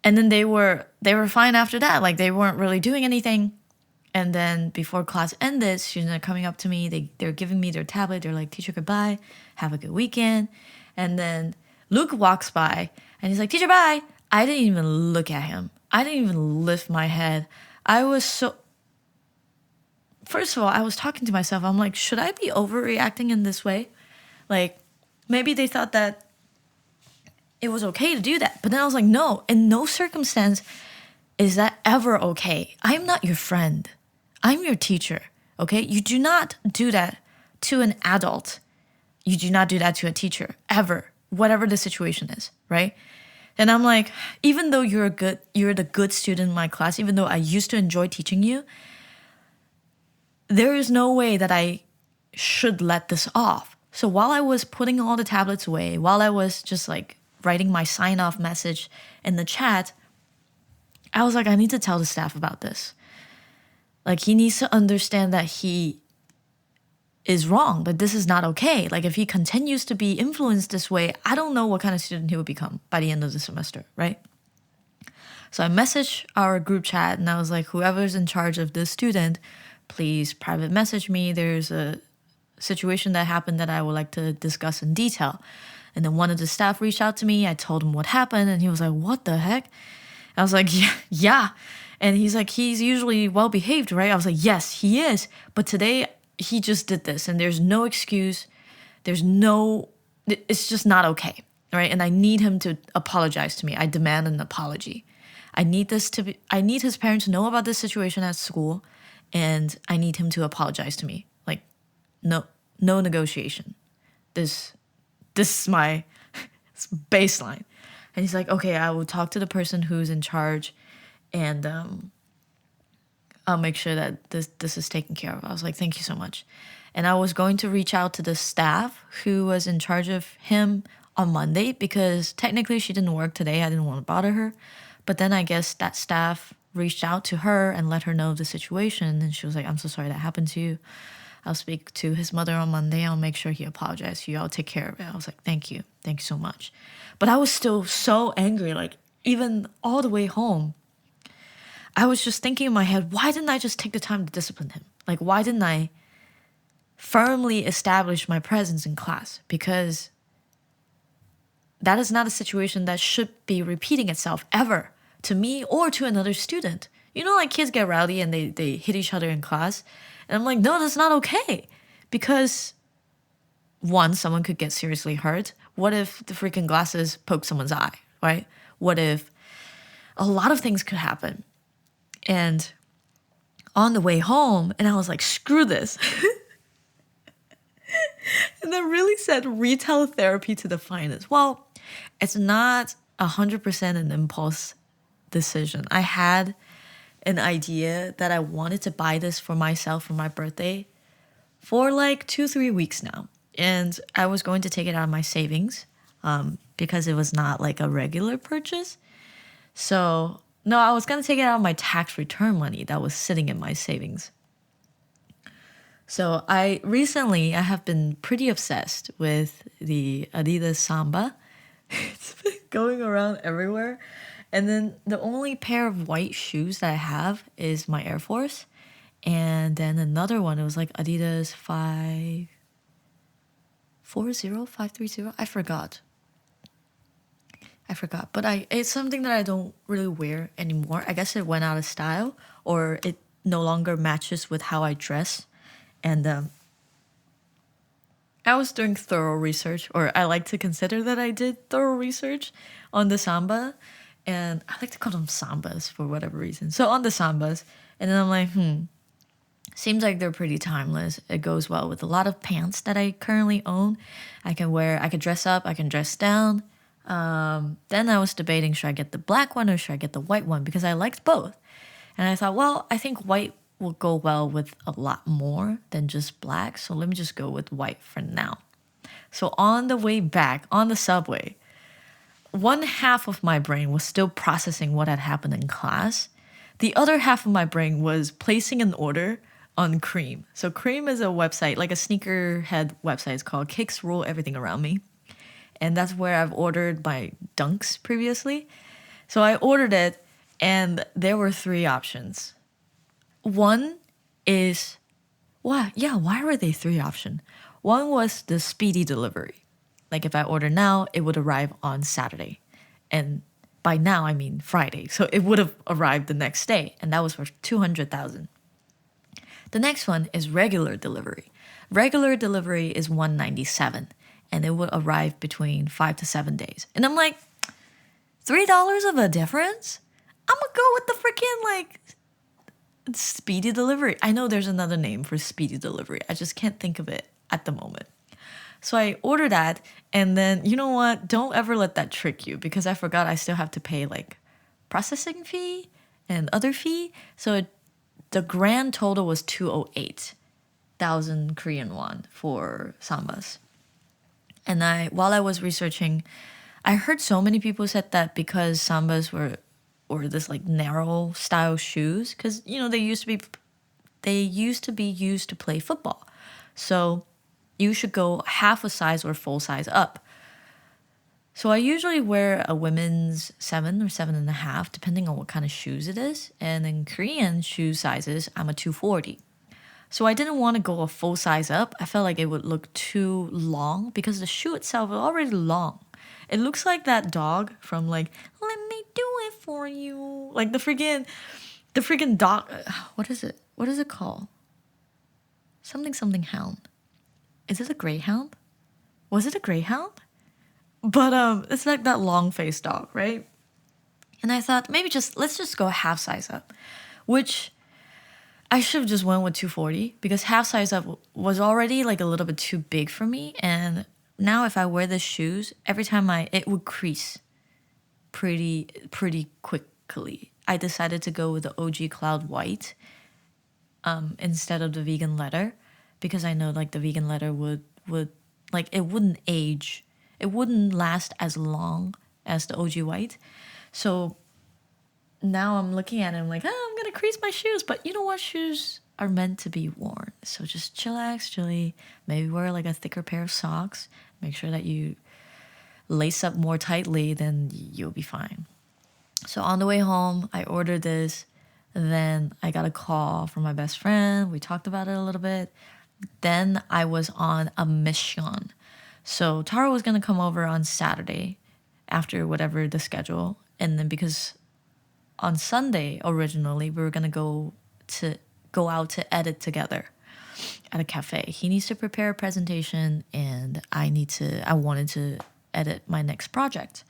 And then they were fine after that. Like they weren't really doing anything. And then before class ended, students are coming up to me. They're giving me their tablet. They're like, teacher, goodbye. Have a good weekend. And then Luke walks by and he's like, teacher, bye. I didn't even look at him. I didn't even lift my head. First of all, I was talking to myself. I'm like, should I be overreacting in this way? Like, maybe they thought that it was okay to do that. But then I was like, no, in no circumstance is that ever okay. I'm not your friend. I'm your teacher, okay? You do not do that to an adult. You do not do that to a teacher, ever, whatever the situation is, right? And I'm like, even though you're the good student in my class, even though I used to enjoy teaching you, there is no way that I should let this off. So while I was putting all the tablets away, while I was just like writing my sign-off message in the chat, I was like, I need to tell the staff about this. Like, he needs to understand that he is wrong, that this is not okay. Like, if he continues to be influenced this way, I don't know what kind of student he will become by the end of the semester, right? So I messaged our group chat and I was like, whoever's in charge of this student, please private message me. There's a situation that happened that I would like to discuss in detail. And then one of the staff reached out to me. I told him what happened and he was like, what the heck? I was like, yeah. And he's like, he's usually well behaved, right? I was like, yes, he is. But today he just did this and there's no excuse. It's just not okay, right? And I need him to apologize to me. I demand an apology. I need his parents to know about this situation at school, and I need him to apologize to me. Like, no negotiation. This is my baseline. And he's like, okay, I will talk to the person who's in charge, and I'll make sure that this is taken care of. I was like, thank you so much. And I was going to reach out to the staff who was in charge of him on Monday, because technically she didn't work today. I didn't want to bother her. But then I guess that staff reached out to her and let her know the situation. And she was like, I'm so sorry that happened to you. I'll speak to his mother on Monday. I'll make sure he apologizes to you. I'll take care of it. I was like, thank you. Thank you so much. But I was still so angry, like even all the way home. I was just thinking in my head, why didn't I just take the time to discipline him? Like, why didn't I firmly establish my presence in class? Because that is not a situation that should be repeating itself ever to me or to another student. You know, like kids get rowdy and they hit each other in class. And I'm like, no, that's not okay. Because one, someone could get seriously hurt. What if the freaking glasses poke someone's eye, right? What if a lot of things could happen? And on the way home, and I was like, screw this. And then really said retail therapy to the finest. Well, it's not 100% an impulse decision. I had an idea that I wanted to buy this for myself for my birthday for like 2-3 weeks now. And I was going to take it out of my savings because it was not like a regular purchase. So, no, I was going to take it out of my tax return money that was sitting in my savings. So, I have been pretty obsessed with the Adidas Samba. It's been going around everywhere. And then the only pair of white shoes that I have is my Air Force. And then another one, it was like Adidas 530. I forgot. But it's something that I don't really wear anymore. I guess it went out of style, or it no longer matches with how I dress. And I was doing thorough research, or I like to consider that I did thorough research on the Samba. And I like to call them Sambas for whatever reason. So on the Sambas, and then I'm like, seems like they're pretty timeless. It goes well with a lot of pants that I currently own. I could dress up, I can dress down. Then I was debating, should I get the black one or should I get the white one? Because I liked both. And I thought, well, I think white will go well with a lot more than just black. So let me just go with white for now. So on the way back, on the subway, one half of my brain was still processing what had happened in class. The other half of my brain was placing an order on Cream. So Cream is a website, like a sneakerhead website. It's called Kicks Rule Everything Around Me. And that's where I've ordered my Dunks previously. So I ordered it, and there were 3 options. One is, why were they 3 options? One was the speedy delivery. Like if I order now, it would arrive on Saturday. And by now, I mean Friday. So it would have arrived the next day. And that was for 200,000. The next one is regular delivery. Regular delivery is 197, and it would arrive between 5 to 7 days. And I'm like, $3 of a difference? I'm gonna go with the freaking like speedy delivery. I know there's another name for speedy delivery. I just can't think of it at the moment. So I ordered that, and then you know what? Don't ever let that trick you, because I forgot I still have to pay like processing fee and other fee. So the grand total was 208,000 Korean won for Sambas. And while I was researching, I heard so many people said that because Sambas were this like narrow style shoes, because you know they used to be used to play football. So you should go half a size or full size up. So I usually wear a women's 7 or 7.5, depending on what kind of shoes it is. And in Korean shoe sizes, I'm a 240. So I didn't want to go a full size up. I felt like it would look too long because the shoe itself is already long. It looks like that dog from like, let me do it for you. Like the freaking dog. What is it? What is it called? Something hound. Is it a greyhound? Was it a greyhound? But it's like that long-faced dog, right? And I thought maybe let's just go half size up, which I should have just went with 240 because half size up was already like a little bit too big for me. And now if I wear the shoes, every time it would crease pretty quickly. I decided to go with the OG Cloud White instead of the vegan leather, because I know like the vegan leather would like it wouldn't age. It wouldn't last as long as the OG white. So now I'm looking at it, I'm like, I'm gonna crease my shoes. But you know what? Shoes are meant to be worn. So just chillax, chilly. Maybe wear like a thicker pair of socks. Make sure that you lace up more tightly, then you'll be fine. So on the way home, I ordered this. Then I got a call from my best friend. We talked about it a little bit. Then I was on a mission. So Tara was going to come over on Saturday after whatever the schedule. And then because on Sunday, originally, we were going to go out to edit together at a cafe. He needs to prepare a presentation, and I wanted to edit my next project.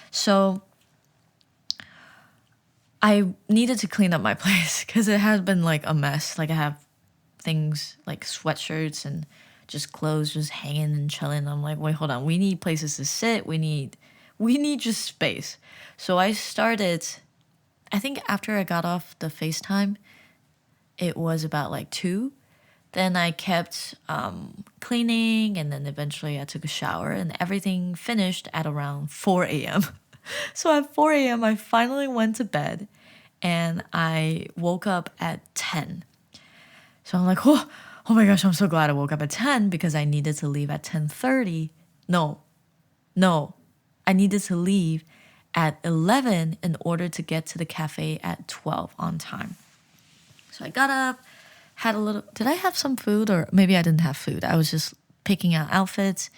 So I needed to clean up my place because it has been like a mess. Like I have things like sweatshirts and just clothes just hanging and chilling. I'm like, wait, hold on. We need places to sit. We need we need just space. So I started, I think after I got off the FaceTime, it was about like 2. Then I kept cleaning, and then eventually I took a shower, and everything finished at around 4 a.m. So at 4 a.m., I finally went to bed, and I woke up at 10. So I'm like, oh my gosh, I'm so glad I woke up at 10 because I needed to leave at 10:30. No, I needed to leave at 11 in order to get to the cafe at 12 on time. So I got up, had a little, did I have some food, or maybe I didn't have food? I was just picking out outfits.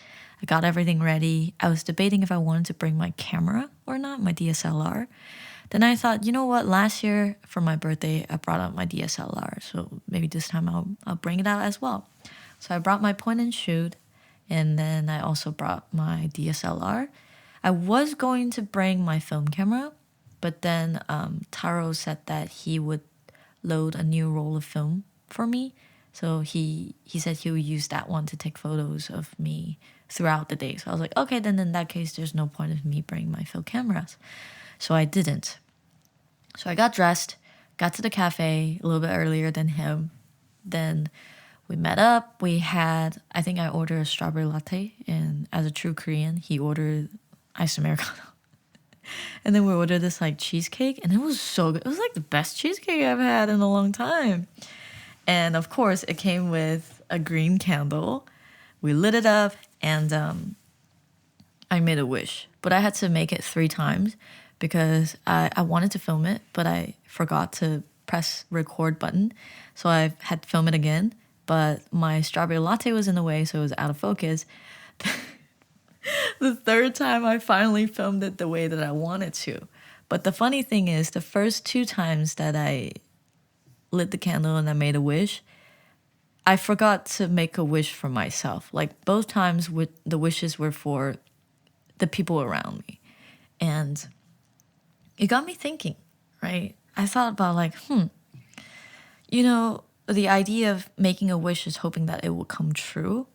I got everything ready. I was debating if I wanted to bring my camera or not, my DSLR. Then I thought, you know what? Last year for my birthday, I brought out my DSLR. So maybe this time I'll bring it out as well. So I brought my point and shoot, and then I also brought my DSLR. I was going to bring my film camera, but then Taro said that he would load a new roll of film for me. So he said he would use that one to take photos of me throughout the day. So I was like, okay, then in that case, there's no point of me bringing my film cameras. So I didn't. So I got dressed, got to the cafe a little bit earlier than him. Then we met up. We had, I think I ordered a strawberry latte. And as a true Korean, he ordered iced Americano. And then we ordered this like cheesecake. And it was so good. It was like the best cheesecake I've had in a long time. And of course, it came with a green candle. We lit it up, and I made a wish. But I had to make it 3 times because I wanted to film it, but I forgot to press record button. So I had to film it again, but my strawberry latte was in the way, so it was out of focus. The 3rd time, I finally filmed it the way that I wanted to. But the funny thing is, the first 2 times that I lit the candle and I made a wish, I forgot to make a wish for myself. Like both times the wishes were for the people around me. And it got me thinking, right? I thought about like, you know, the idea of making a wish is hoping that it will come true.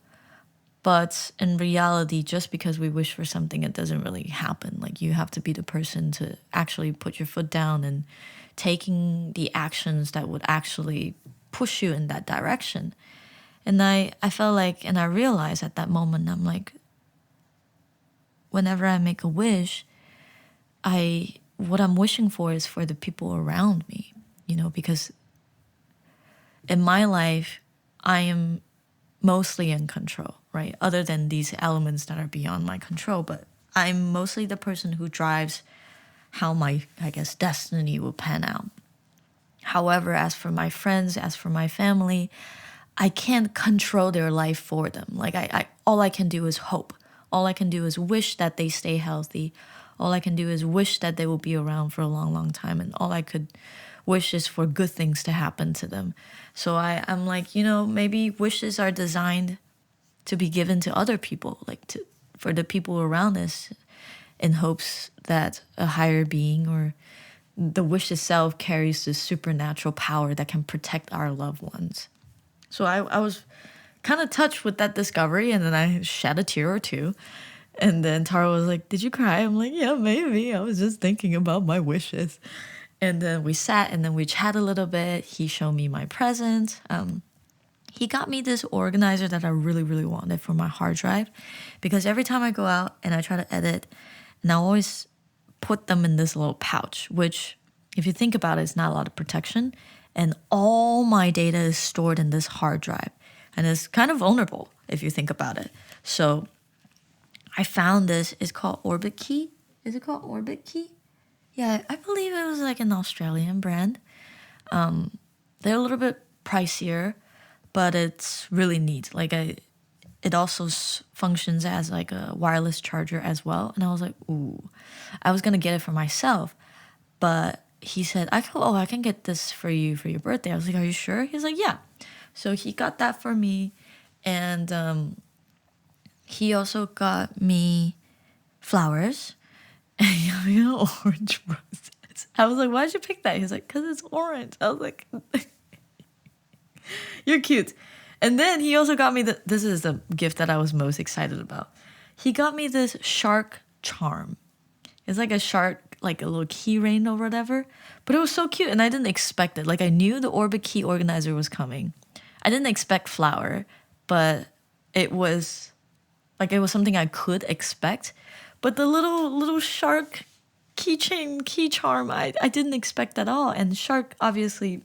But in reality, just because we wish for something, it doesn't really happen. Like you have to be the person to actually put your foot down and taking the actions that would actually push you in that direction. And I felt like, and I realized at that moment, I'm like, whenever I make a wish, what I'm wishing for is for the people around me, you know, because in my life, I am mostly in control, right? Other than these elements that are beyond my control, but I'm mostly the person who drives how my, I guess, destiny will pan out. However, as for my friends, as for my family, I can't control their life for them. Like all I can do is hope. All I can do is wish that they stay healthy. All I can do is wish that they will be around for a long, long time. And all I could wish is for good things to happen to them. So I'm like, you know, maybe wishes are designed to be given to other people, like for the people around us, in hopes that a higher being or the wish itself carries this supernatural power that can protect our loved ones. So I was kind of touched with that discovery, and then I shed a tear or two. And then Tara was like, did you cry? I'm like, yeah, maybe. I was just thinking about my wishes. And then we sat and then we chatted a little bit. He showed me my present. He got me this organizer that I really, really wanted for my hard drive, because every time I go out and I try to edit, and I always put them in this little pouch, which if you think about it, it's not a lot of protection. And all my data is stored in this hard drive. And it's kind of vulnerable if you think about it. So I found this. It's called Orbit Key. Is it called Orbit Key? Yeah, I believe it was like an Australian brand. They're a little bit pricier, but it's really neat. Like it also functions as like a wireless charger as well. And I was like, ooh, I was gonna get it for myself, but he said, I can get this for you for your birthday. I was like, are you sure? He's like, yeah. So he got that for me, and he also got me flowers and you know, orange roses. I was like, why'd you pick that? He's like, because it's orange. I was like, you're cute. And then he also got me this is the gift that I was most excited about. He got me this shark charm. It's like a shark, like a little key ring or whatever. But it was so cute and I didn't expect it. Like I knew the Orbit key organizer was coming. I didn't expect flower, but it was it was something I could expect. But the little shark keychain, key charm, I didn't expect at all. And shark obviously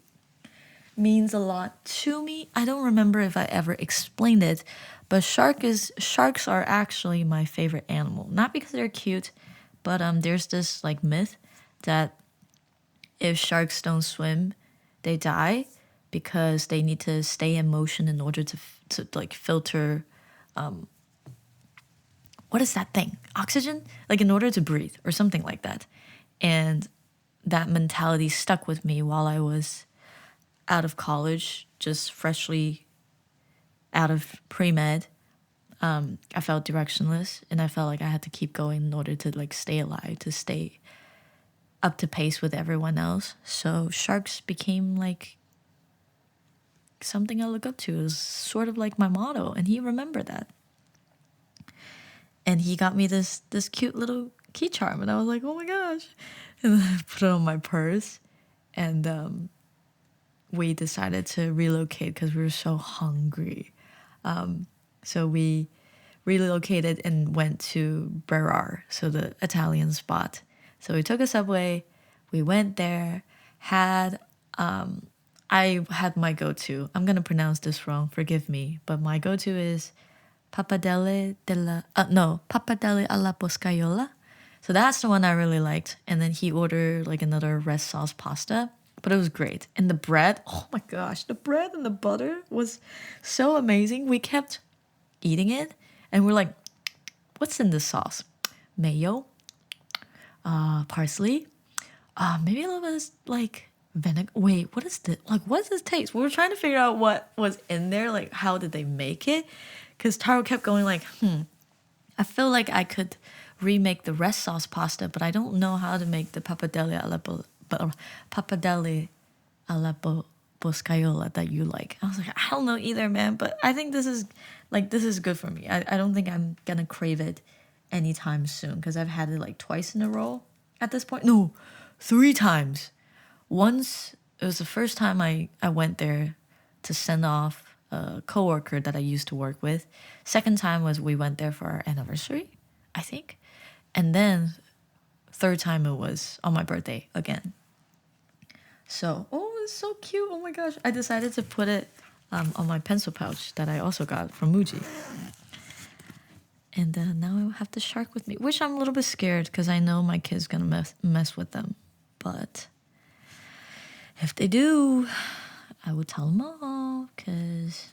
means a lot to me. I don't remember if I ever explained it, but sharks are actually my favorite animal. Not because they're cute, but there's this like myth that if sharks don't swim, they die because they need to stay in motion in order to like filter what is that thing? Oxygen? Like in order to breathe or something like that. And that mentality stuck with me while I was out of college, just freshly out of pre-med. I felt directionless and I felt like I had to keep going in order to like stay alive, to stay up to pace with everyone else. So sharks became like something I look up to. It was sort of like my motto, and he remembered that. And he got me this cute little key charm, and I was like, oh my gosh. And then I put it on my purse, and we decided to relocate because we were so hungry. So we relocated and went to Berar, so the Italian spot. So we took a subway, we went there, I had my go-to. I'm gonna pronounce this wrong, forgive me, but my go-to is pappardelle alla boscaiola. So that's the one I really liked. And then he ordered like another red sauce pasta, but it was great. And the bread, oh my gosh, the bread and the butter was so amazing. We kept eating it and we're like, what's in this sauce? Mayo, parsley, maybe a little bit of like vinegar. Wait, what is this? Like, what is this taste? We were trying to figure out what was in there. Like, how did they make it? Because Taro kept going like, I feel like I could remake the red sauce pasta, but I don't know how to make the pappardelle alla boscaiola that you like. I was like, I don't know either, man, but I think this is good for me. I don't think I'm gonna crave it anytime soon because I've had it like twice in a row at this point. No, 3 times. Once, it was the first time I went there to send off a coworker that I used to work with. Second time was we went there for our anniversary, I think. And then third time it was on my birthday again. So, oh, it's so cute. Oh my gosh. I decided to put it on my pencil pouch that I also got from Muji. And now I have the shark with me, which I'm a little bit scared because I know my kid's gonna mess with them. But if they do, I will tell them off because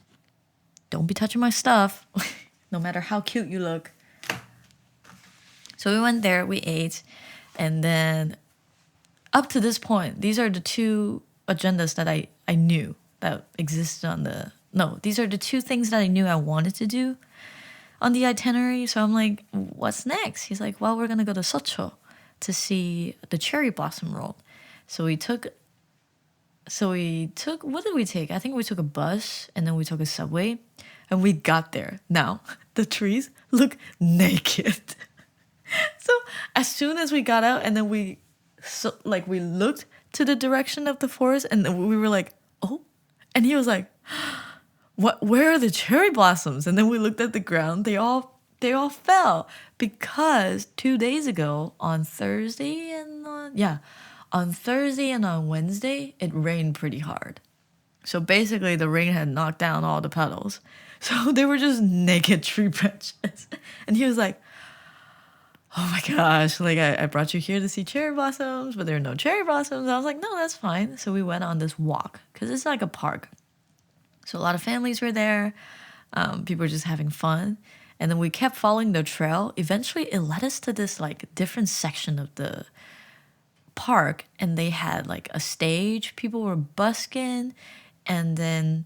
don't be touching my stuff, no matter how cute you look. So we went there, we ate, and then up to this point, these are the 2 agendas that I knew that existed on the... No, these are the 2 things that I knew I wanted to do on the itinerary. So I'm like, what's next? He's like, well, we're going to go to Socho to see the cherry blossom roll. So we took, what did we take? I think we took a bus and then we took a subway and we got there. Now, the trees look naked. So as soon as we got out and then we looked to the direction of the forest and then we were like, oh, and he was like, what, where are the cherry blossoms? And then we looked at the ground, they all fell because 2 days ago on Thursday and on Wednesday, it rained pretty hard. So basically the rain had knocked down all the petals. So they were just naked tree branches. And he was like, oh my gosh, like I brought you here to see cherry blossoms, but there are no cherry blossoms. I was like, no, that's fine. So we went on this walk because it's like a park. So a lot of families were there. People were just having fun. And then we kept following the trail. Eventually it led us to this like different section of the park, and they had like a stage. People were busking, and then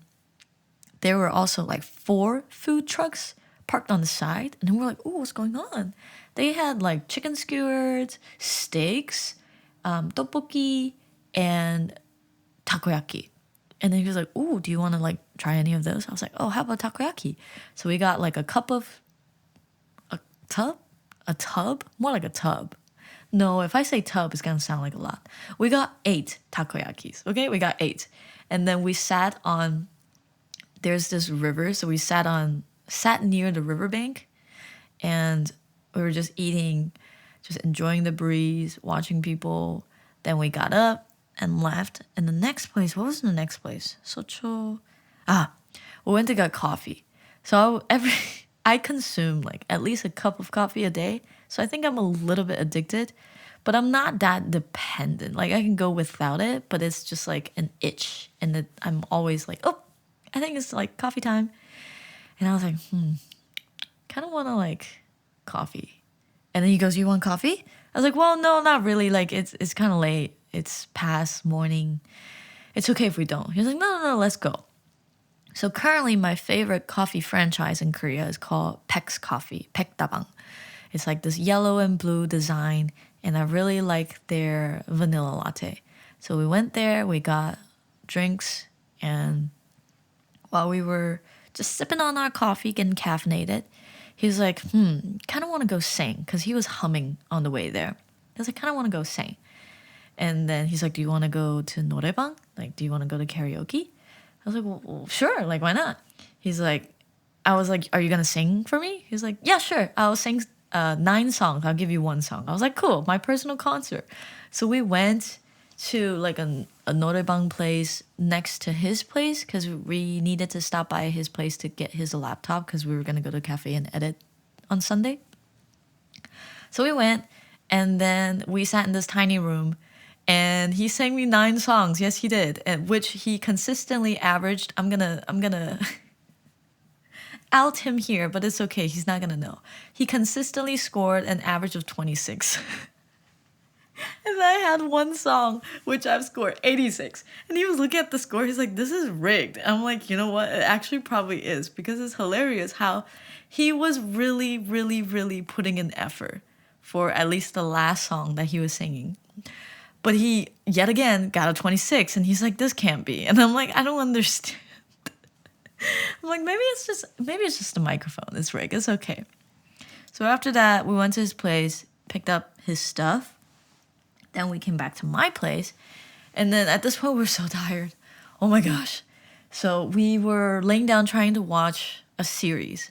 there were also like 4 food trucks parked on the side. And then we're like, oh, what's going on? They had like chicken skewers, steaks, tteokbokki, and takoyaki. And then he was like, oh, do you want to like try any of those? I was like, oh, how about takoyaki? So we got like a tub, more like a tub, No, if I say tub, it's gonna sound like a lot. We got 8 takoyakis. Okay, we got 8, and then we sat on. There's this river, so we sat near the riverbank, and we were just eating, just enjoying the breeze, watching people. Then we got up and left. And the next place, what was the next place? Socho. Ah, we went to get coffee. So I consume like at least a cup of coffee a day. So I think I'm a little bit addicted, but I'm not that dependent. Like I can go without it, but it's just like an itch, and I'm always like, oh, I think it's like coffee time. And I was like, kind of want to like coffee. And then he goes, you want coffee? I was like, well, no, not really. Like it's kind of late. It's past morning. It's okay if we don't. He was like, no, let's go. So currently my favorite coffee franchise in Korea is called Pek's Coffee, Pekdabang. It's like this yellow and blue design, and I really like their vanilla latte. So we went there, we got drinks, and while we were just sipping on our coffee, getting caffeinated, he was like, kind of want to go sing, because he was humming on the way there. I was like, kind of want to go sing. And then he's like, do you want to go to 노래방? Like, do you want to go to karaoke? I was like, well, sure, like, why not? He's like, I was like, are you going to sing for me? He's like, yeah, sure. I'll sing 9 songs. I'll give you 1 song. I was like, cool, my personal concert. So we went to like a 노래방 place next to his place because we needed to stop by his place to get his laptop because we were going to go to a cafe and edit on Sunday. So we went, and then we sat in this tiny room, and he sang me 9 songs. Yes, he did, and which he consistently averaged. I'm gonna out him here, but it's okay. He's not gonna know. He consistently scored an average of 26. And I had 1 song which I've scored 86. And he was looking at the score. He's like, this is rigged. I'm like, you know what? It actually probably is, because it's hilarious how he was really, really, really putting in effort for at least the last song that he was singing. But he, yet again, got a 26, and he's like, this can't be. And I'm like, I don't understand. I'm like, maybe it's just the microphone. It's rigged. It's okay. So after that, we went to his place, picked up his stuff. Then we came back to my place. And then at this point, we're so tired. Oh my gosh. So we were laying down trying to watch a series.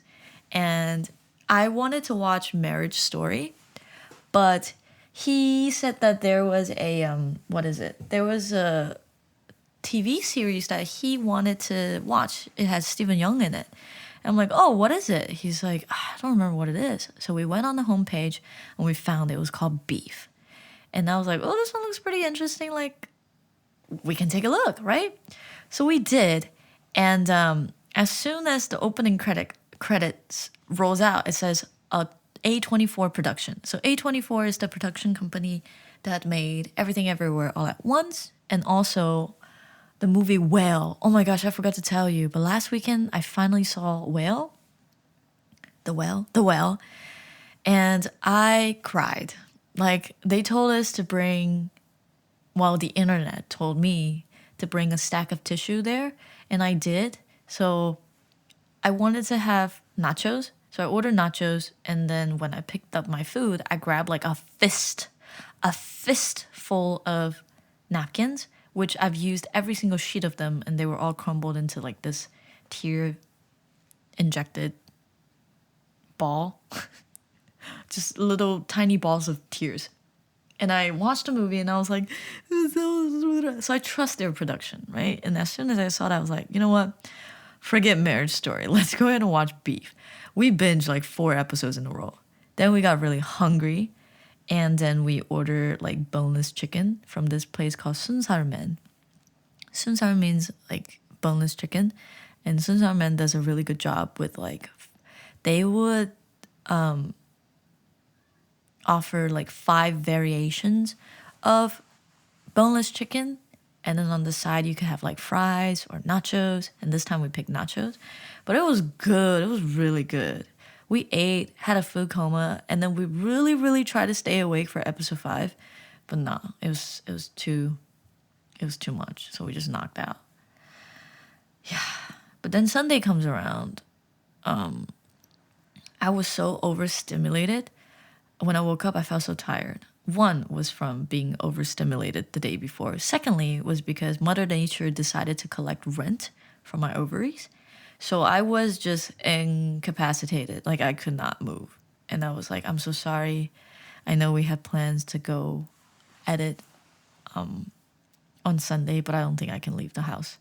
And I wanted to watch Marriage Story. But he said that there was There was a TV series that he wanted to watch. It has Stephen Young in it. And I'm like, oh, what is it? He's like, I don't remember what it is. So we went on the homepage and we found it was called Beef. And I was like, oh, this one looks pretty interesting. Like, we can take a look, right? So we did. And as soon as the opening credits rolls out, it says A24 production. So A24 is the production company that made Everything Everywhere All at Once, and also the movie Whale. Oh my gosh, I forgot to tell you, but last weekend I finally saw Whale. The Whale. And I cried. Like, they told us to bring, well, the internet told me to bring a stack of tissue there, and I did. So I wanted to have nachos. So I ordered nachos, and then when I picked up my food, I grabbed like a fistful of napkins, which I've used every single sheet of them, and they were all crumbled into like this tear injected ball. Just little tiny balls of tears. And I watched the movie and I was like, so I trust their production, right? And as soon as I saw that, I was like, you know what? Forget Marriage Story. Let's go ahead and watch Beef. We binged like 4 episodes in a row. Then we got really hungry, and then we ordered like boneless chicken from this place called 순살맨. 순살 means like boneless chicken, and 순살맨 does a really good job with like, they would offer like 5 variations of boneless chicken, and then on the side you could have like fries or nachos, and this time we picked nachos. But it was good. It was really good. We ate, had a food coma, and then we really, really tried to stay awake for episode 5, but no, it was too much, so we just knocked out. Yeah. But then Sunday comes around. I was so overstimulated. When I woke up, I felt so tired. One was from being overstimulated the day before. Secondly was because Mother Nature decided to collect rent from my ovaries. So I was just incapacitated. Like I could not move. And I was like, I'm so sorry. I know we had plans to go edit on Sunday, but I don't think I can leave the house.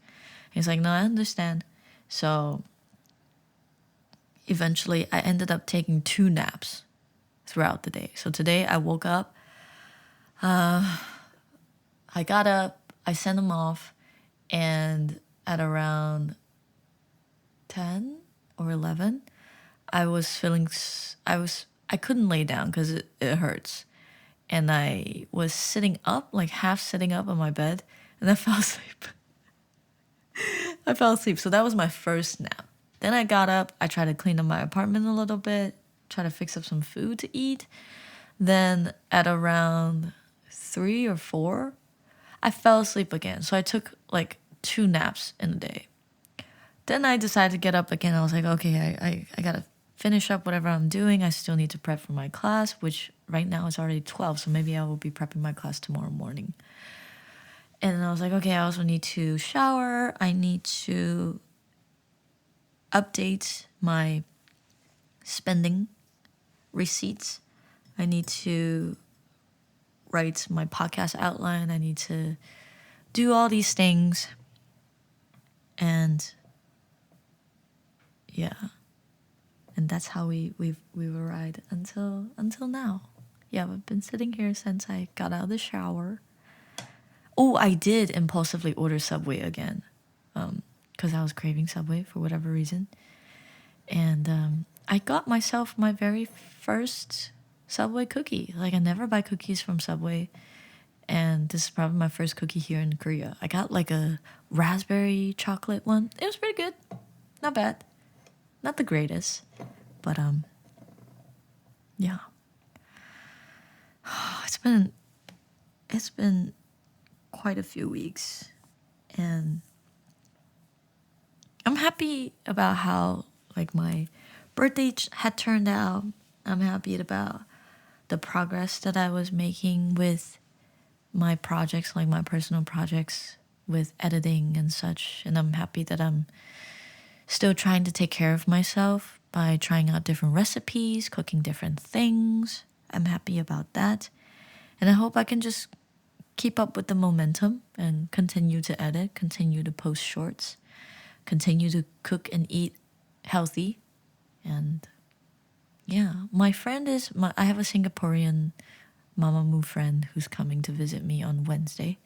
He's like, no, I understand. So eventually I ended up taking 2 naps throughout the day. So today I woke up, I got up, I sent him off, and at around 10 or 11, I was feeling, I couldn't lay down because it hurts. And I was sitting up, like half sitting up on my bed, and I fell asleep. I fell asleep. So that was my first nap. Then I got up, I tried to clean up my apartment a little bit, try to fix up some food to eat. Then at around 3 or 4, I fell asleep again. So I took like 2 naps in a day. Then I decided to get up again. I was like, okay, I gotta finish up whatever I'm doing. I still need to prep for my class, which right now is already 12. So maybe I will be prepping my class tomorrow morning. And I was like, okay, I also need to shower. I need to update my spending receipts. I need to write my podcast outline. I need to do all these things. And yeah. And that's how we've arrived until now. Yeah, I've been sitting here since I got out of the shower. Oh, I did impulsively order Subway again. Because I was craving Subway for whatever reason. And I got myself my very first Subway cookie. Like, I never buy cookies from Subway. And this is probably my first cookie here in Korea. I got like a raspberry chocolate one. It was pretty good. Not bad. Not the greatest. But, yeah. It's been quite a few weeks. And I'm happy about how like my birthday had turned out. I'm happy about the progress that I was making with my projects, like my personal projects with editing and such. And I'm happy that I'm still trying to take care of myself by trying out different recipes, cooking different things. I'm happy about that. And I hope I can just keep up with the momentum and continue to edit, continue to post shorts, continue to cook and eat healthy. And yeah, I have a Singaporean Mamamoo friend who's coming to visit me on Wednesday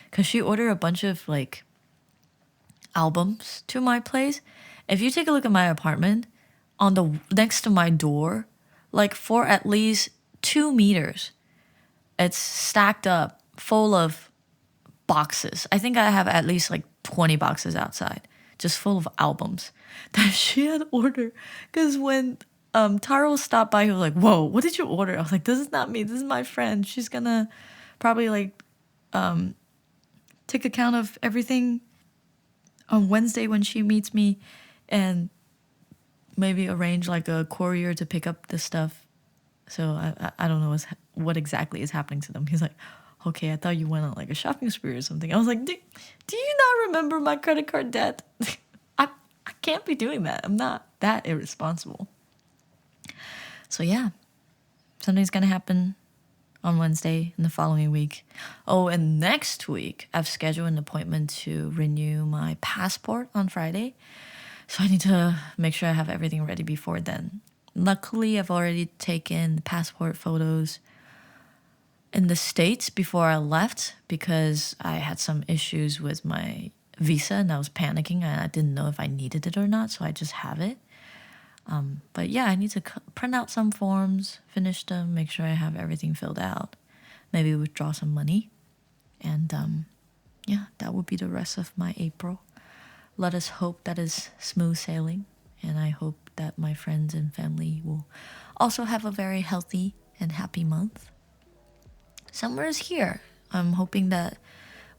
because she ordered a bunch of like albums to my place. If you take a look at my apartment, on the next to my door, like for at least 2 meters, it's stacked up full of boxes. I think I have at least like 20 boxes outside, just full of albums that she had ordered. Because when Taro stopped by, he was like, whoa, what did you order? I was like, this is not me, this is my friend. She's gonna probably like take account of everything on Wednesday when she meets me and maybe arrange like a courier to pick up the stuff. So I don't know what exactly is happening to them. He's like, okay, I thought you went on like a shopping spree or something. I was like, do you not remember my credit card debt? I can't be doing that. I'm not that irresponsible. So yeah, something's gonna happen on Wednesday in the following week. Oh, and next week I've scheduled an appointment to renew my passport on Friday. So I need to make sure I have everything ready before then. Luckily, I've already taken passport photos in the States before I left because I had some issues with my visa and I was panicking and I didn't know if I needed it or not, so I just have it. But yeah, I need to print out some forms, finish them, make sure I have everything filled out, maybe withdraw some money. And yeah, that would be the rest of my April. Let us hope that is smooth sailing, and I hope that my friends and family will also have a very healthy and happy month. Summer is here. I'm hoping that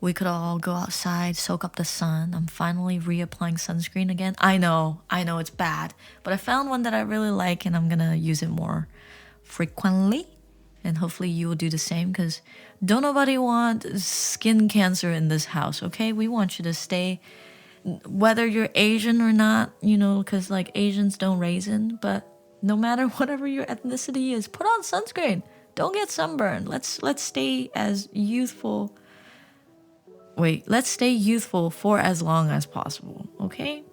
we could all go outside, soak up the sun. I'm finally reapplying sunscreen again. I know it's bad, but I found one that I really like and I'm gonna use it more frequently. And hopefully you will do the same, because don't nobody want skin cancer in this house, okay? We want you to stay, whether you're Asian or not, because like Asians don't raisin, but no matter whatever your ethnicity is, put on sunscreen. Don't get sunburned. Let's stay as youthful. Wait, let's stay youthful for as long as possible, okay?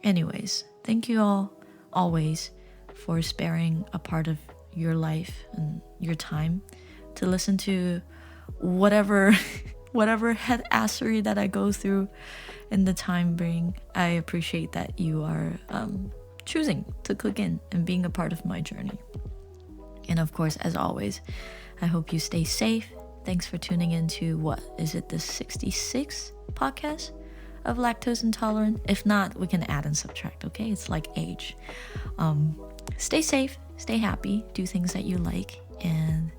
Anyways, thank you all always for sparing a part of your life and your time to listen to whatever head assery that I go through in the time being. I appreciate that you are choosing to click in and being a part of my journey. And of course, as always, I hope you stay safe. Thanks for tuning in to, what is it, the 66th podcast of Lactose Intolerant? If not, we can add and subtract, okay? It's like age. Stay safe, stay happy, do things that you like, and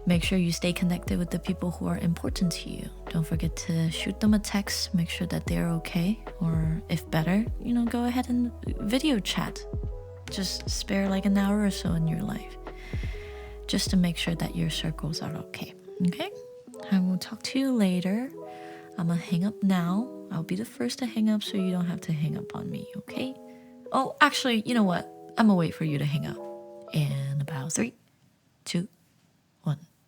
make sure you stay connected with the people who are important to you. Don't forget to shoot them a text, make sure that they're okay, or if better, go ahead and video chat. Just spare like an hour or so in your life, just to make sure that your circles are okay. Okay? I will talk to you later. I'm gonna hang up now. I'll be the first to hang up so you don't have to hang up on me, okay? Oh, actually, you know what? I'm gonna wait for you to hang up. In about 3, 2,